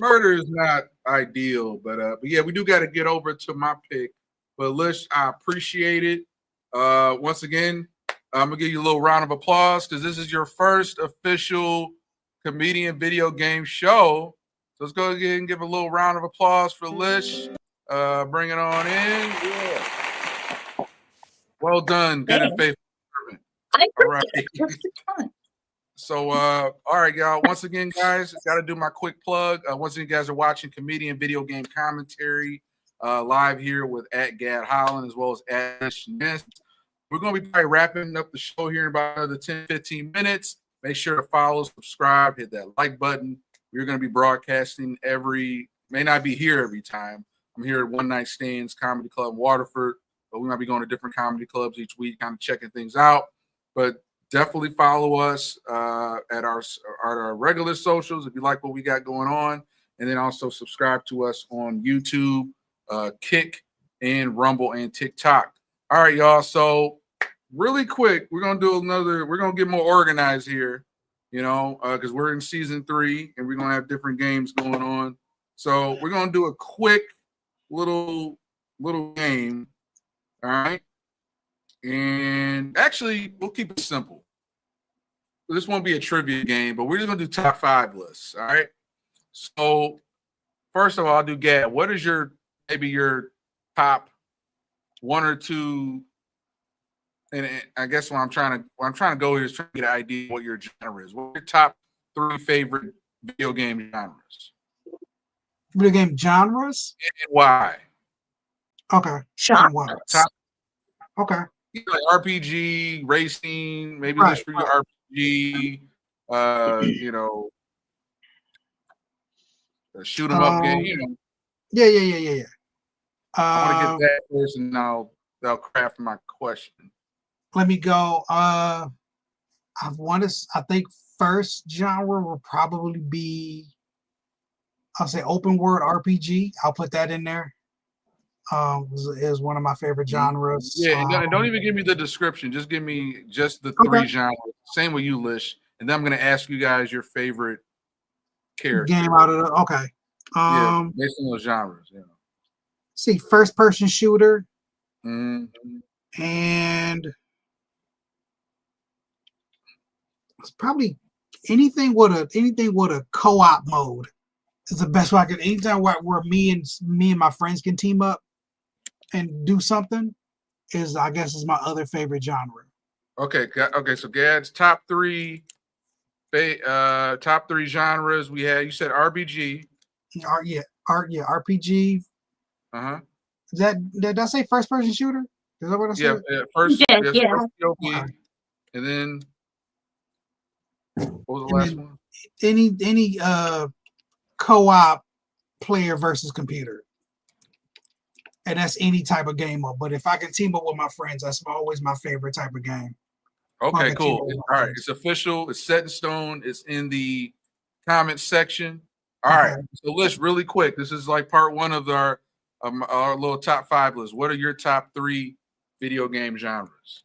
murder is not ideal, but yeah, we do got to get over to my pick. But Lish, I appreciate it. Once again, I'm gonna give you a little round of applause because this is your first official Comedian video game show. So let's go ahead and give a little round of applause for Lish. Bring it on in. Yeah. Well done, good and faithful servant. I All right. So, all right, y'all. Once again, guys, got to do my quick plug. Once again, you guys are watching Comedian Video Game Commentary live here with @Gad Holland as well as @Smith. We're going to be probably wrapping up the show here in about another 10, 15 minutes. Make sure to follow, subscribe, hit that like button. We're going to be broadcasting may not be here every time. I'm here at One Night Stands Comedy Club in Waterford, but we might be going to different comedy clubs each week, kind of checking things out. But definitely follow us at our regular socials if you like what we got going on. And then also subscribe to us on YouTube, Kick, and Rumble, and TikTok. All right, y'all. So really quick, we're going to get more organized here, because we're in season 3 and we're going to have different games going on. So we're going to do a quick little game. All right. And actually, we'll keep it simple. This won't be a trivia game, but we're just going to do top 5 lists. All right. So first of all, I'll do Gad. What is your top 1 or 2? And I guess what I'm trying to go here is trying to get an idea of what your genre is. What are your top 3 favorite video game genres? Video game genres? And why? Okay. Genres. Okay. Like RPG, racing, maybe Right, list for your RPG, shoot 'em up game. Yeah. I want to get that first, and I'll craft my question. Let me go. I think first genre will probably be, I'll say open world RPG. I'll put that in there. Is one of my favorite genres. Yeah, and don't even give me the description. Just give me just the 3 genres. Same with you, Lish. And then I'm going to ask you guys your favorite character. Game out of the okay. Based on those genres. Yeah. See, first person shooter, Mm-hmm. and it's probably anything with a co-op mode is the best way I can. Anytime where me and my friends can team up and do something is my other favorite genre. Okay. So Gad's top 3 genres we had. You said RPG. RPG. Did I say first person shooter? Is that what I said? Yeah. First. Yeah. First POV, and then what was the last one? Any co-op player versus computer. And that's any type of game mode. But if I can team up with my friends, that's always my favorite type of game. Okay, cool. All right, it's official. It's set in stone. It's in the comment section. All right. So Lish, really quick. This is like part 1 of our little top 5 list. What are your top 3 video game genres?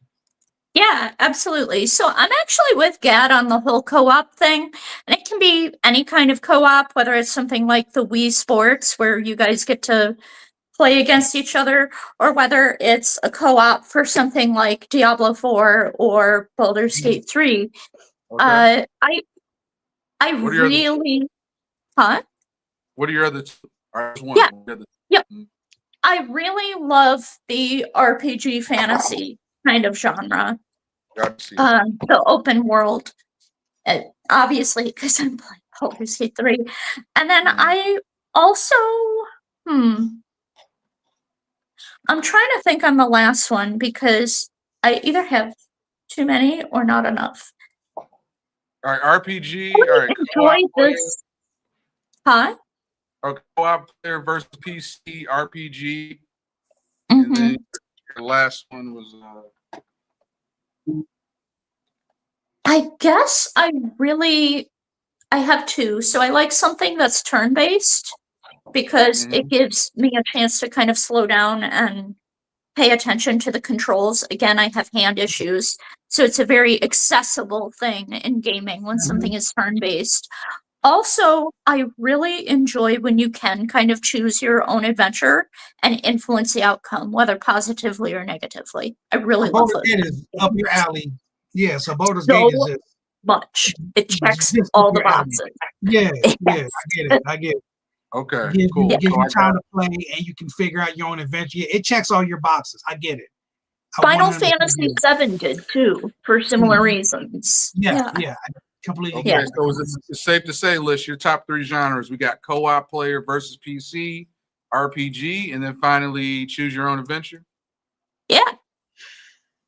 Yeah, absolutely. So I'm actually with Gad on the whole co-op thing. And it can be any kind of co-op, whether it's something like the Wii Sports, where you guys get to play against each other, or whether it's a co-op for something like Diablo 4 or Baldur's Gate 3. Okay. I really, huh? What are your other 2? All right, one. Yeah. Yep. I really love the RPG fantasy kind of genre. The open world, obviously, because I'm playing Baldur's Gate 3. And then I also, I'm trying to think on the last one because I either have too many or not enough. All right, RPG. All right, enjoy this. Huh? Okay, co-op player versus PC RPG. And then your last one was. I guess I have 2. So I like something that's turn-based because it gives me a chance to kind of slow down and pay attention to the controls. Again, I have hand issues, so it's a very accessible thing in gaming when something is turn-based. Also, I really enjoy when you can kind of choose your own adventure and influence the outcome, whether positively or negatively. I really love Baldur's Gate is up your alley. Yeah, so Baldur's Gate is just much. It checks all the boxes. Yeah, I get it. Okay, cool. Give you time to play, and you can figure out your own adventure. Yeah, it checks all your boxes. I get it. Final Fantasy VII did too, for similar reasons. Yeah. Completely. Okay, so it's safe to say, list your top 3 genres. We got co-op player versus PC, RPG, and then finally choose your own adventure. Yeah.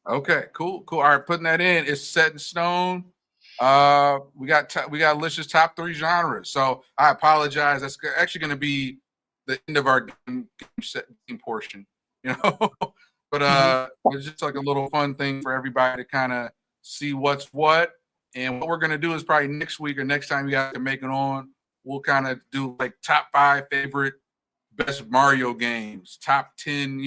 Okay, cool. All right, putting that in. It's set in stone. We got Lish's top 3 genres. So I apologize. That's actually going to be the end of our game portion, you know. But it's just like a little fun thing for everybody to kind of see what's what. And what we're going to do is probably next week or next time you guys can make it on, we'll kind of do like top 5 favorite best Mario games, top 10,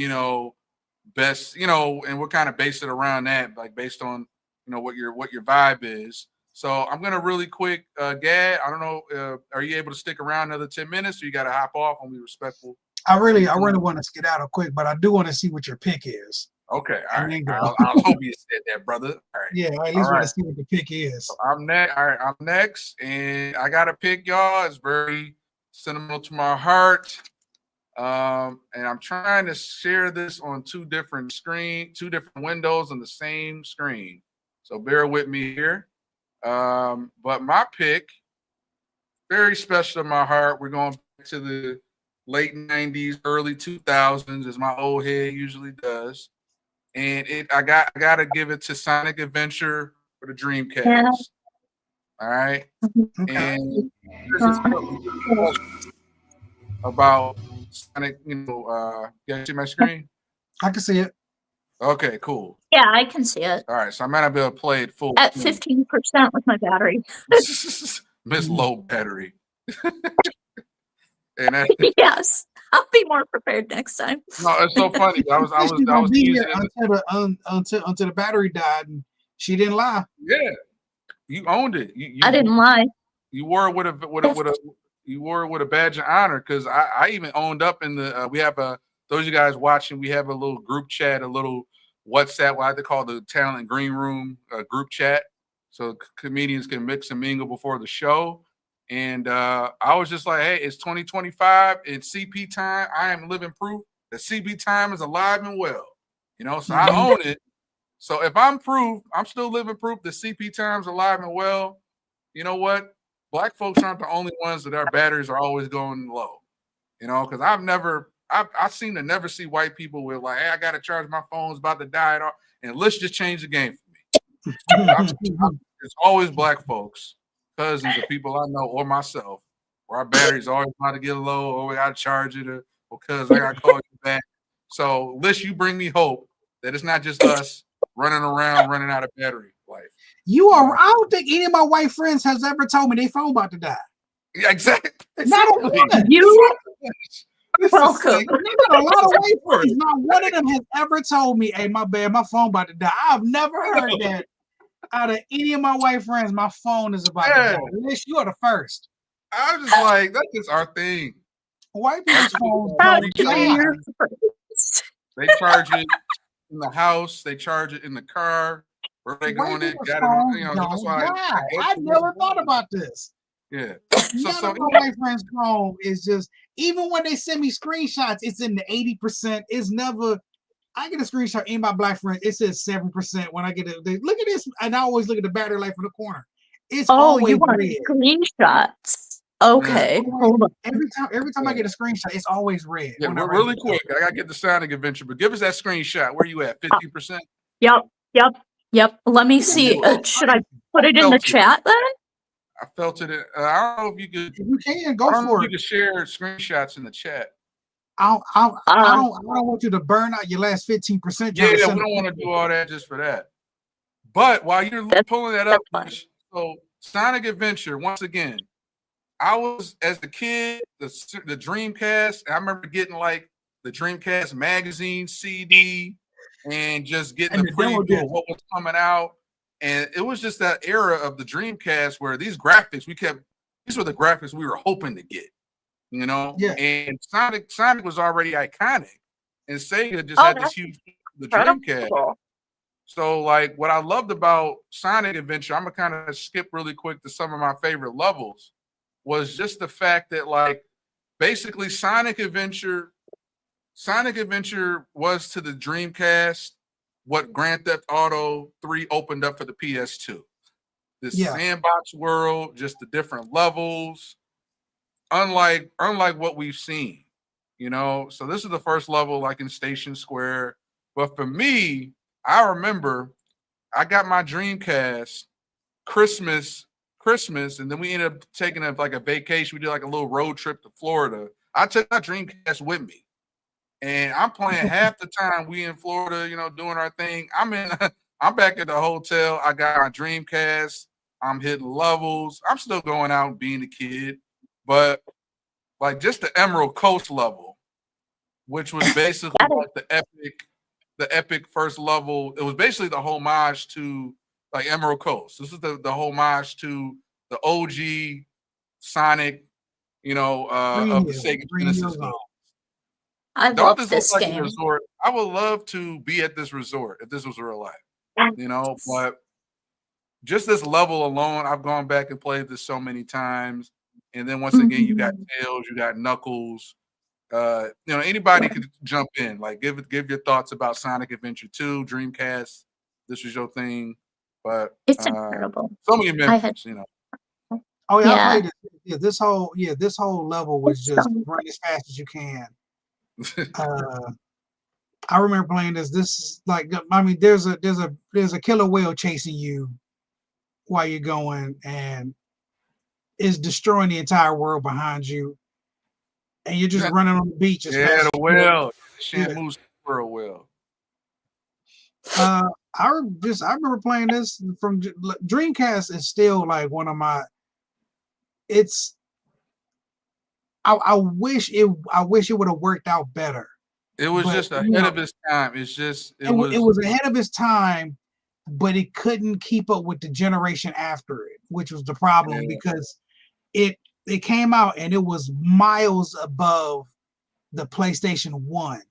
best, and we'll kind of base it around that, like based on, what your vibe is. So I'm gonna really quick, Gad. I don't know, are you able to stick around another 10 minutes, or you got to hop off and be respectful? I really want to skedaddle quick, but I do want to see what your pick is. Okay, all right. I'll hope you said that, brother. All right. Yeah, I at least want to see what the pick is. So I'm next. All right, I'm next, and I got a pick, y'all. It's very sentimental to my heart. And I'm trying to share this on 2 different windows on the same screen. So bear with me here. But my pick, very special to my heart. We're going back to the late 90s, early 2000s, as my old head usually does. And I gotta give it to Sonic Adventure for the Dreamcast. Yeah. All right. Okay. And about Sonic, you see my screen? I can see it. Okay, cool. Yeah, I can see it. All right, so I might not be able to play it full. At 15% with my battery. Miss low battery. And Yes, I'll be more prepared next time. no, it's so funny. I was teasing until the battery died, and she didn't lie. Yeah, you owned it. I didn't lie. You wore it with a badge of honor, because I even owned up in the we have those of you guys watching, we have a little group chat, a little WhatsApp, what I call the talent green room group chat, so comedians can mix and mingle before the show. And I was just like, hey, it's 2025, it's CP time. I am living proof that CP time is alive and well, so I own it. So if I'm proof, I'm still living proof that CP time's alive and well. You know what? Black folks aren't the only ones that our batteries are always going low, because I seem to never see white people with like, hey, I got to charge my phone's about to die. And let's just change the game for me. It's always black folks, cousins of people I know or myself, where our batteries always about to get low, or we got to charge it, or because I got to call you back. So, Lish, you bring me hope that it's not just us running around, running out of battery life. I don't think any of my white friends has ever told me their phone about to die. Yeah, exactly. Not a one. You welcome. I got a lot of white friends. Not one of them has ever told me, hey, my bad, my phone about to die. I've never heard that out of any of my white friends. My phone is about to die. Lish, you are the first. I was just like, that's just our thing. White people's phones They charge it in the house. They charge it in the car. Where they going in? Got it. That's why I never thought about this. Yeah. None of my white friends' phone is just, even when they send me screenshots, it's in the 80%. It's never. I get a screenshot in my black friend. It says 7%. When I get it, look at this, and I always look at the battery life from the corner. It's always you want red. Screenshots? Okay, hold on. Every time I get a screenshot, it's always red. Yeah, really quick. I gotta get the Sonic Adventure, but give us that screenshot. Where you at? 50%? Yep. Let me see. Should I put it in the chat then? I felt it. I don't know if you could. You can go for it. You can share screenshots in the chat. I don't want you to burn out your last 15%. Yeah, we don't want to do all that just for that. But while you're pulling that up, so Sonic Adventure, once again, I was, as a kid, the Dreamcast, I remember getting like the Dreamcast magazine CD and just getting the preview of what was coming out. And it was just that era of the Dreamcast where these graphics, these were the graphics we were hoping to get, Yeah. And Sonic was already iconic, and Sega just had this huge, the Dreamcast. So like what I loved about Sonic Adventure, I'm gonna kind of skip really quick to some of my favorite levels, was just the fact that like basically Sonic Adventure was to the Dreamcast what Grand Theft Auto 3 opened up for the PS2. this Yeah. sandbox world, just the different levels, unlike what we've seen, you know. So this is the first level, like in Station Square. But for me, I remember I got my Dreamcast Christmas, and then we ended up taking like a vacation. We did like a little road trip to Florida. I took my Dreamcast with me, and I'm playing half the time we in Florida, you know, doing our thing. I'm back at the hotel. I got my Dreamcast. I'm hitting levels. I'm still going out and being a kid, but like just the Emerald Coast level, which was basically like the epic first level. It was basically the homage to like Emerald Coast. This is the homage to the OG Sonic, you know, of the Sega Genesis games. I Don't love this this look like game. a resort? I would love to be at this resort if this was real life, you know, but just this level alone, I've gone back and played this so many times. And then once again, you got Tails, you got Knuckles. You know, anybody could jump in. Like, give your thoughts about Sonic Adventure 2, Dreamcast. This was your thing, but It's incredible. so many memories, you know. Oh yeah, I Yeah. played it. Yeah, this whole level was just run as fast as you can. I remember playing this. This is like, I mean, there's a killer whale chasing you while you're going, and is destroying the entire world behind you, and you're just running on the beach as fast. The whale, Yeah. Shamu's Squirrel whale. I remember playing this from Dreamcast. Is still like one of my. It's. I wish it would have worked out better. It was just ahead of its time. It was ahead of its time, but it couldn't keep up with the generation after it, which was the problem because it came out and it was miles above the PlayStation 1,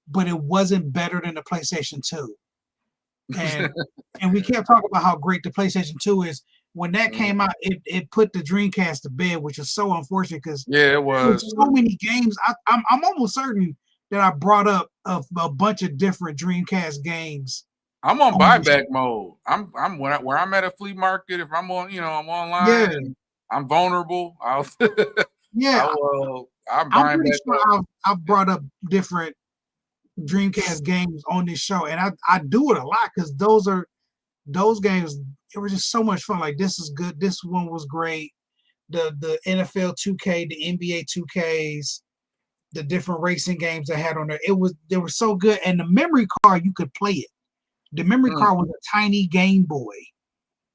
but it wasn't better than the PlayStation 2. And we kept talking about how great the PlayStation 2 is. When that came out, it put the Dreamcast to bed, which is so unfortunate because it was so many games. I'm almost certain that I brought up a bunch of different Dreamcast games. I'm on buyback mode. I'm where I'm at a flea market. If I'm on, you know, I'm online and I'm vulnerable. I'm buying pretty back. Sure I've brought up different Dreamcast games on this show, and I do it a lot because those games. It was just so much fun. Like, this is good. This one was great. The NFL 2K, the NBA 2Ks, the different racing games I had on there. They were so good. And the memory card, you could play it. The memory card was a tiny Game Boy,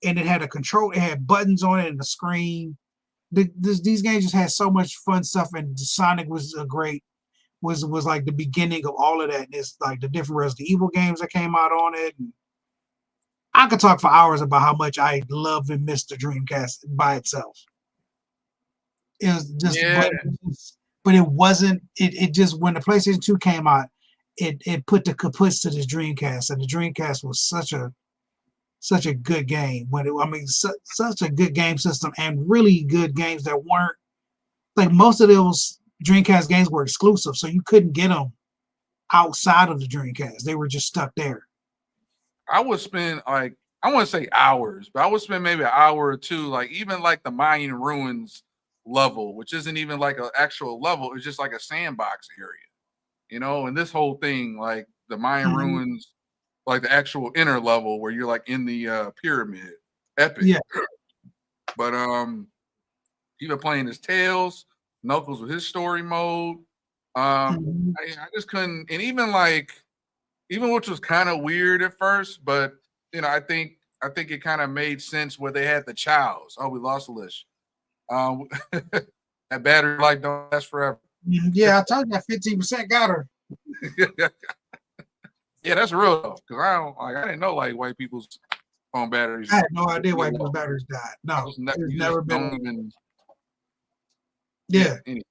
and it had a control. It had buttons on it and a screen. These games just had so much fun stuff. And Sonic was was like the beginning of all of that. And it's like the different Resident Evil games that came out on it. And I could talk for hours about how much I love and miss the Dreamcast by itself. It was just, but it wasn't. It just, when the PlayStation 2 came out, it put the kaputs to this Dreamcast, and the Dreamcast was such a good game. Such a good game system, and really good games that weren't like, most of those Dreamcast games were exclusive, so you couldn't get them outside of the Dreamcast. They were just stuck there. I would spend like, I wouldn't say hours, but I would spend maybe an hour or two, like even like the Mayan ruins level, which isn't even like an actual level. It's just like a sandbox area, you know. And this whole thing, like the Mayan ruins, like the actual inner level where you're like in the pyramid, epic. Yeah. But even playing as Tails, Knuckles with his story mode, I just couldn't. And even which was kind of weird at first, but you know, I think it kind of made sense where they had the chows. Oh, we lost Lish. That battery life don't last forever. Yeah, I told you that 15% got her. Yeah, that's real though, because I didn't know like white people's phone batteries. I had no idea white people's batteries died. No, it's never been. Yeah. Anyway.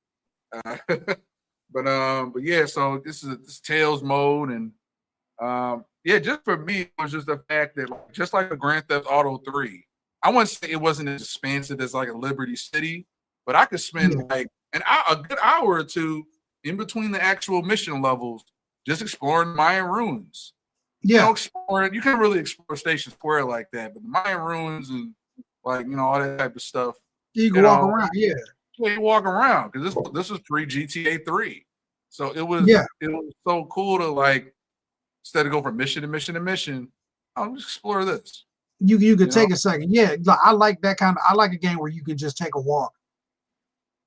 But yeah, so this is Tails mode, and just for me, it was just the fact that just like a Grand Theft Auto 3, I wouldn't say it wasn't as expansive as like a Liberty City, but I could spend like a good hour or two in between the actual mission levels just exploring Mayan ruins. Yeah, explore it. You can't really explore Station Square like that, but the Mayan ruins and like all that type of stuff. you can walk around. Yeah, You walk around because this was pre GTA 3, so it was so cool to like instead of go from mission to mission to mission, I'll just explore this. you could take a second. Yeah, like, I like that kind of. I like a game where you can just take a walk.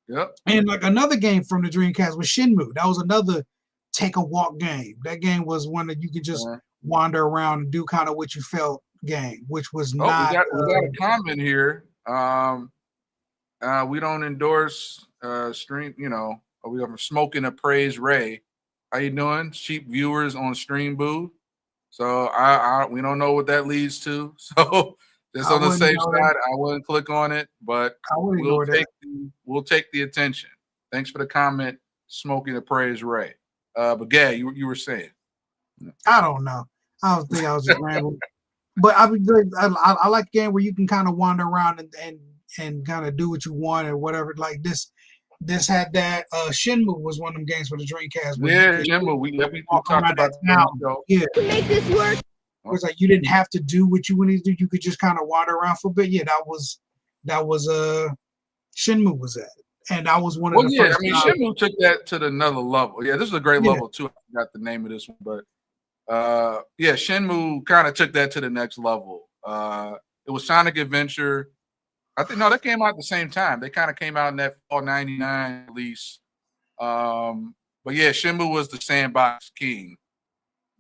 Yep. And like another game from the Dreamcast was Shenmue. That was another take a walk game. That game was one that you could just wander around and do kind of what you felt game, which was not. We got a comment here. We don't endorse stream. We are smoking a praise Ray. How you doing, cheap viewers on Stream Boo? So we don't know what that leads to. So just on the safe side, I wouldn't click on it, but we'll take the attention. Thanks for the comment, smoking the praise Ray. But Gay, you were saying. I don't know. I was thinking I was just rambling. But I like a game where you can kind of wander around and kind of do what you want or whatever. Like this had that. Shenmue was one of them games for the Dreamcast. Yeah, Shenmue. We talked about that now. Yeah. To make this work. It was like you didn't have to do what you wanted to do. You could just kind of wander around for a bit. Yeah, that was Shenmue was that. And that was one of the first. Shenmue took that to another level. Yeah, this is a great level too. I forgot the name of this one, but Shenmue kind of took that to the next level. It was Sonic Adventure. I think that came out at the same time. They kind of came out in that fall '99 release. But yeah, Shenmue was the sandbox king.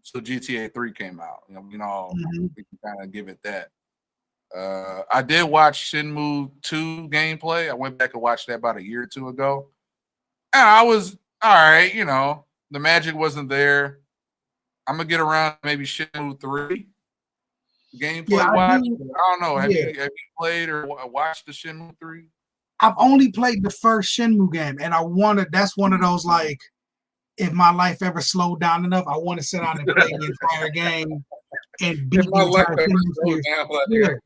So GTA 3 came out. We can kind of give it that. I did watch Shenmue 2 gameplay. I went back and watched that about a year or two ago. And I was all right, the magic wasn't there. I'm gonna get around maybe Shenmue 3 gameplay watch. I don't know. Have you played or watched the Shenmue 3? I've only played the first Shenmue game, and that's one of those like, if my life ever slowed down enough, I want to sit down and play the entire game and beat the entire game.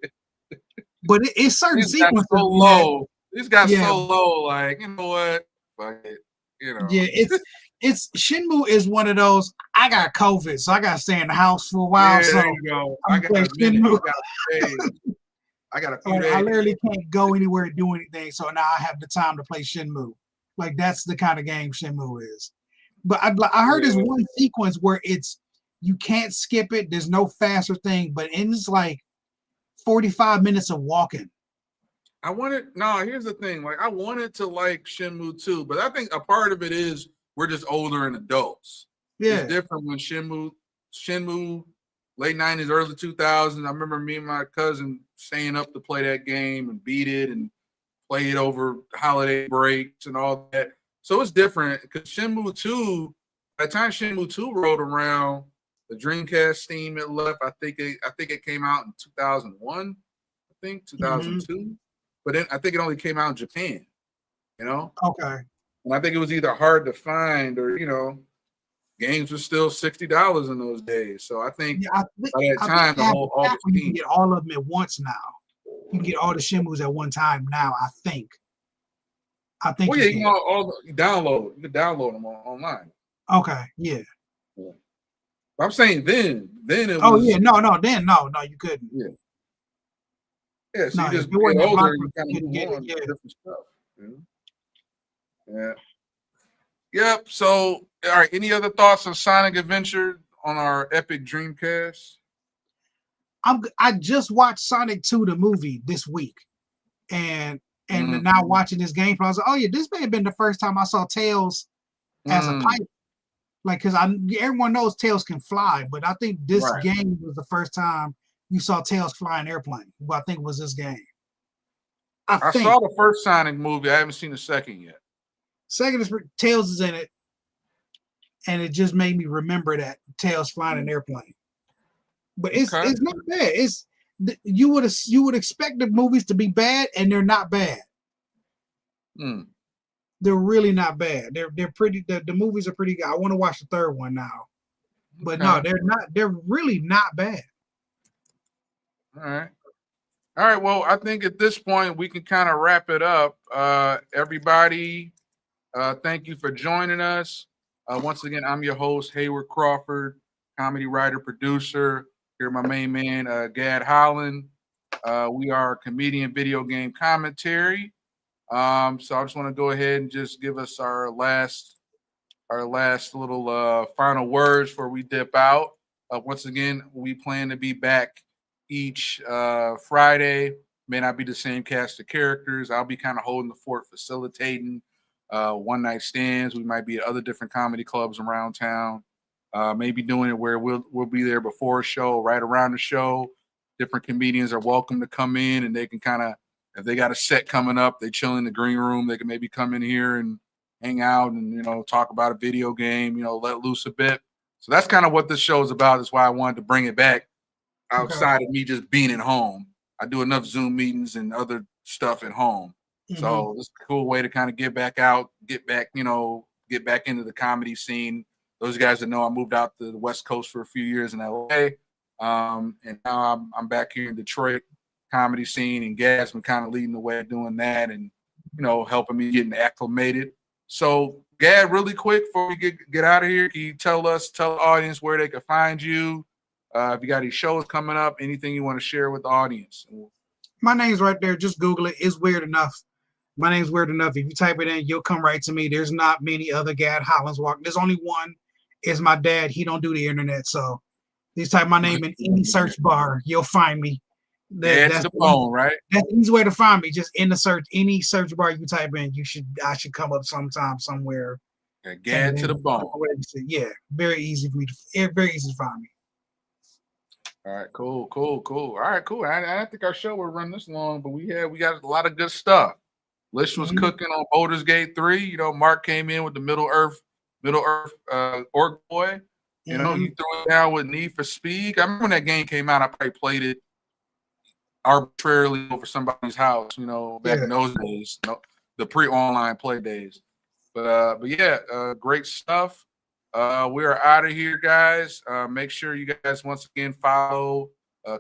But it's certain sequences. So low. This got so low. Like, you know what? Fuck it. Yeah, it's Shenmue is one of those. I got COVID, so I got to stay in the house for a while. So there you go. I got a few days. I literally can't go anywhere and do anything. So now I have the time to play Shenmue. Like that's the kind of game Shenmue is. But I heard there's one sequence where you can't skip it. There's no faster thing, but it's like 45 minutes of walking. Here's the thing. Like, I wanted to like Shenmue 2, but I think a part of it is we're just older and adults. Yeah. It's different when Shenmue, late 90s, early 2000s. I remember me and my cousin staying up to play that game and beat it and play it over holiday breaks and all that. So it's different because Shenmue 2, by the time Shenmue 2 rolled around, the Dreamcast Steam it left. I think it came out in 2001. 2002. But then I think it only came out in Japan. Okay. And I think it was either hard to find or games were still $60 in those days. So I think by that time you can get all of them at once now. You can get all the Shenmues at one time now. I think. Well, you can download. You can download them online. Okay. Yeah. I'm saying then it was. Oh yeah, no, you couldn't. Yeah. Yeah, so you just get older and you kind of move on to different stuff. Yeah. Yep. So, all right. Any other thoughts on Sonic Adventure on our Epic Dreamcast? I just watched Sonic 2 the movie this week, and now watching this gameplay, I was like, oh yeah, this may have been the first time I saw Tails as a pilot. Like, because everyone knows Tails can fly, but I think this game was the first time you saw Tails fly an airplane. Well, I think it was this game. I saw the first Sonic movie. I haven't seen the second yet. Second is Tails is in it, and it just made me remember that Tails flying an airplane. But it's not bad. You would expect the movies to be bad, and they're not bad. They're really not bad. They're pretty. The movies are pretty good. I want to watch the third one now, but no, they're not. They're really not bad. All right. Well, I think at this point we can kind of wrap it up. Everybody, thank you for joining us. Once again, I'm your host, Hayward Crawford. comedy writer, producer. Here, my main man, Gad Holland. We are comedian video game commentary. So I just want to go ahead and just give us our last little final words before we dip out. Once again, we plan to be back each Friday. May not be the same cast of characters. I'll be kind of holding the fort, facilitating one night stands. We might be at other different comedy clubs around town. Maybe doing it where we'll be there before a show, right around the show. Different comedians are welcome to come in, and they can kind of, if they got a set coming up, they chill in the green room. They can maybe come in here and hang out and talk about a video game. Let loose a bit. So that's kind of what this show is about. That's why I wanted to bring it back outside of me just being at home. I do enough Zoom meetings and other stuff at home. Mm-hmm. So this is a cool way to kind of get back out, get back into the comedy scene. Those guys that know, I moved out to the West Coast for a few years in LA. And now I'm back here in Detroit comedy scene, and Gad's been kind of leading the way doing that and, helping me getting acclimated. So Gad, really quick before we get out of here, can you tell the audience where they can find you? If you got any shows coming up, anything you want to share with the audience? My name's right there. Just Google it. It's weird enough. My name's weird enough. If you type it in, you'll come right to me. There's not many other Gad Hollins walking. There's only one. It's my dad. He don't do the internet, so just type my name in any search bar. You'll find me. That's the phone, right? That's the easy way to find me. Just in the search, any search bar you type in, I should come up sometime somewhere. Gad to the bone. Yeah, very easy for me very easy to find me. All right, cool. All right, cool. I think our show will run this long, but we got a lot of good stuff. Lish was cooking on Baldur's Gate 3. Mark came in with the Middle Earth Orc Boy. You threw it down with Need for Speed. I remember when that game came out, I probably played it arbitrarily over somebody's house, back in those days, the pre-online play days. But yeah, great stuff. We are out of here, guys. Make sure you guys once again follow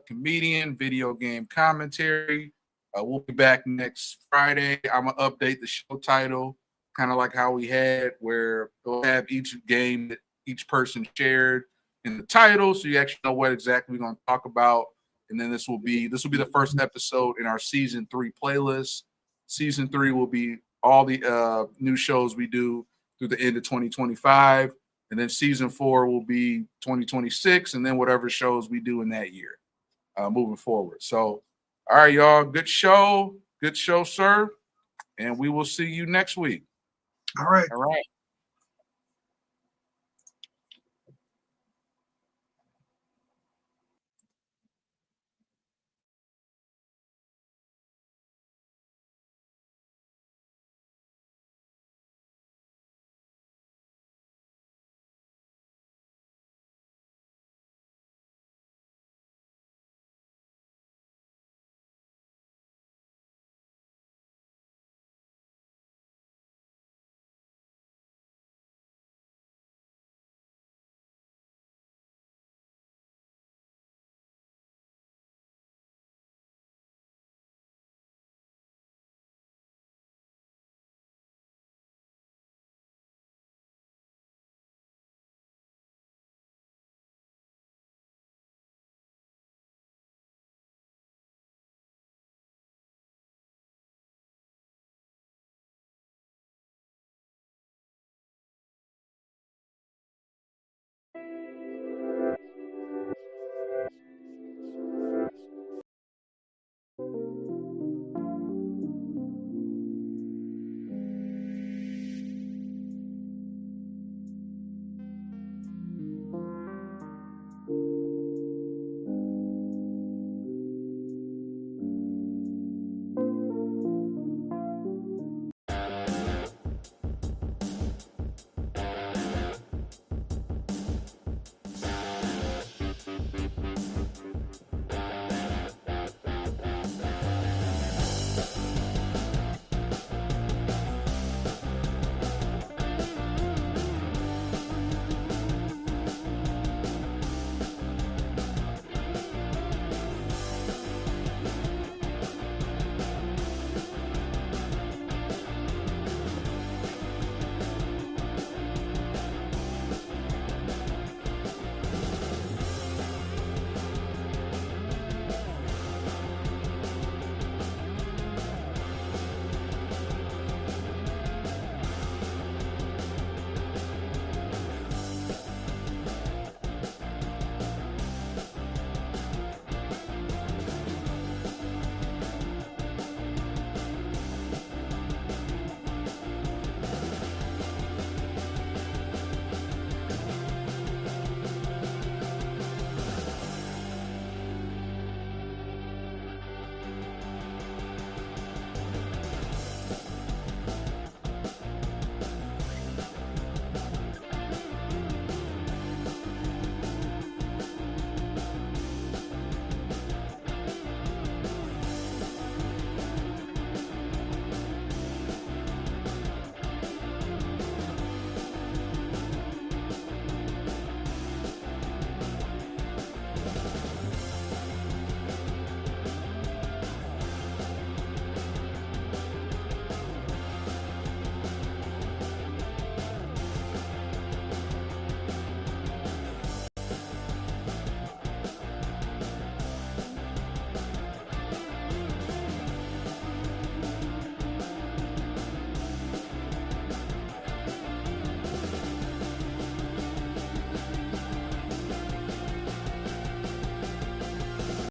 Comedian Video Game Commentary. We'll be back next Friday. I'm gonna update the show title, kind of like how we had, where we'll have each game that each person shared in the title, so you actually know what exactly we're gonna talk about. And then this will be the first episode in our season 3 playlist. Season 3 will be all the new shows we do through the end of 2025. And then season 4 will be 2026, and then whatever shows we do in that year moving forward. So, all right, y'all. Good show, sir. And we will see you next week. All right. All right.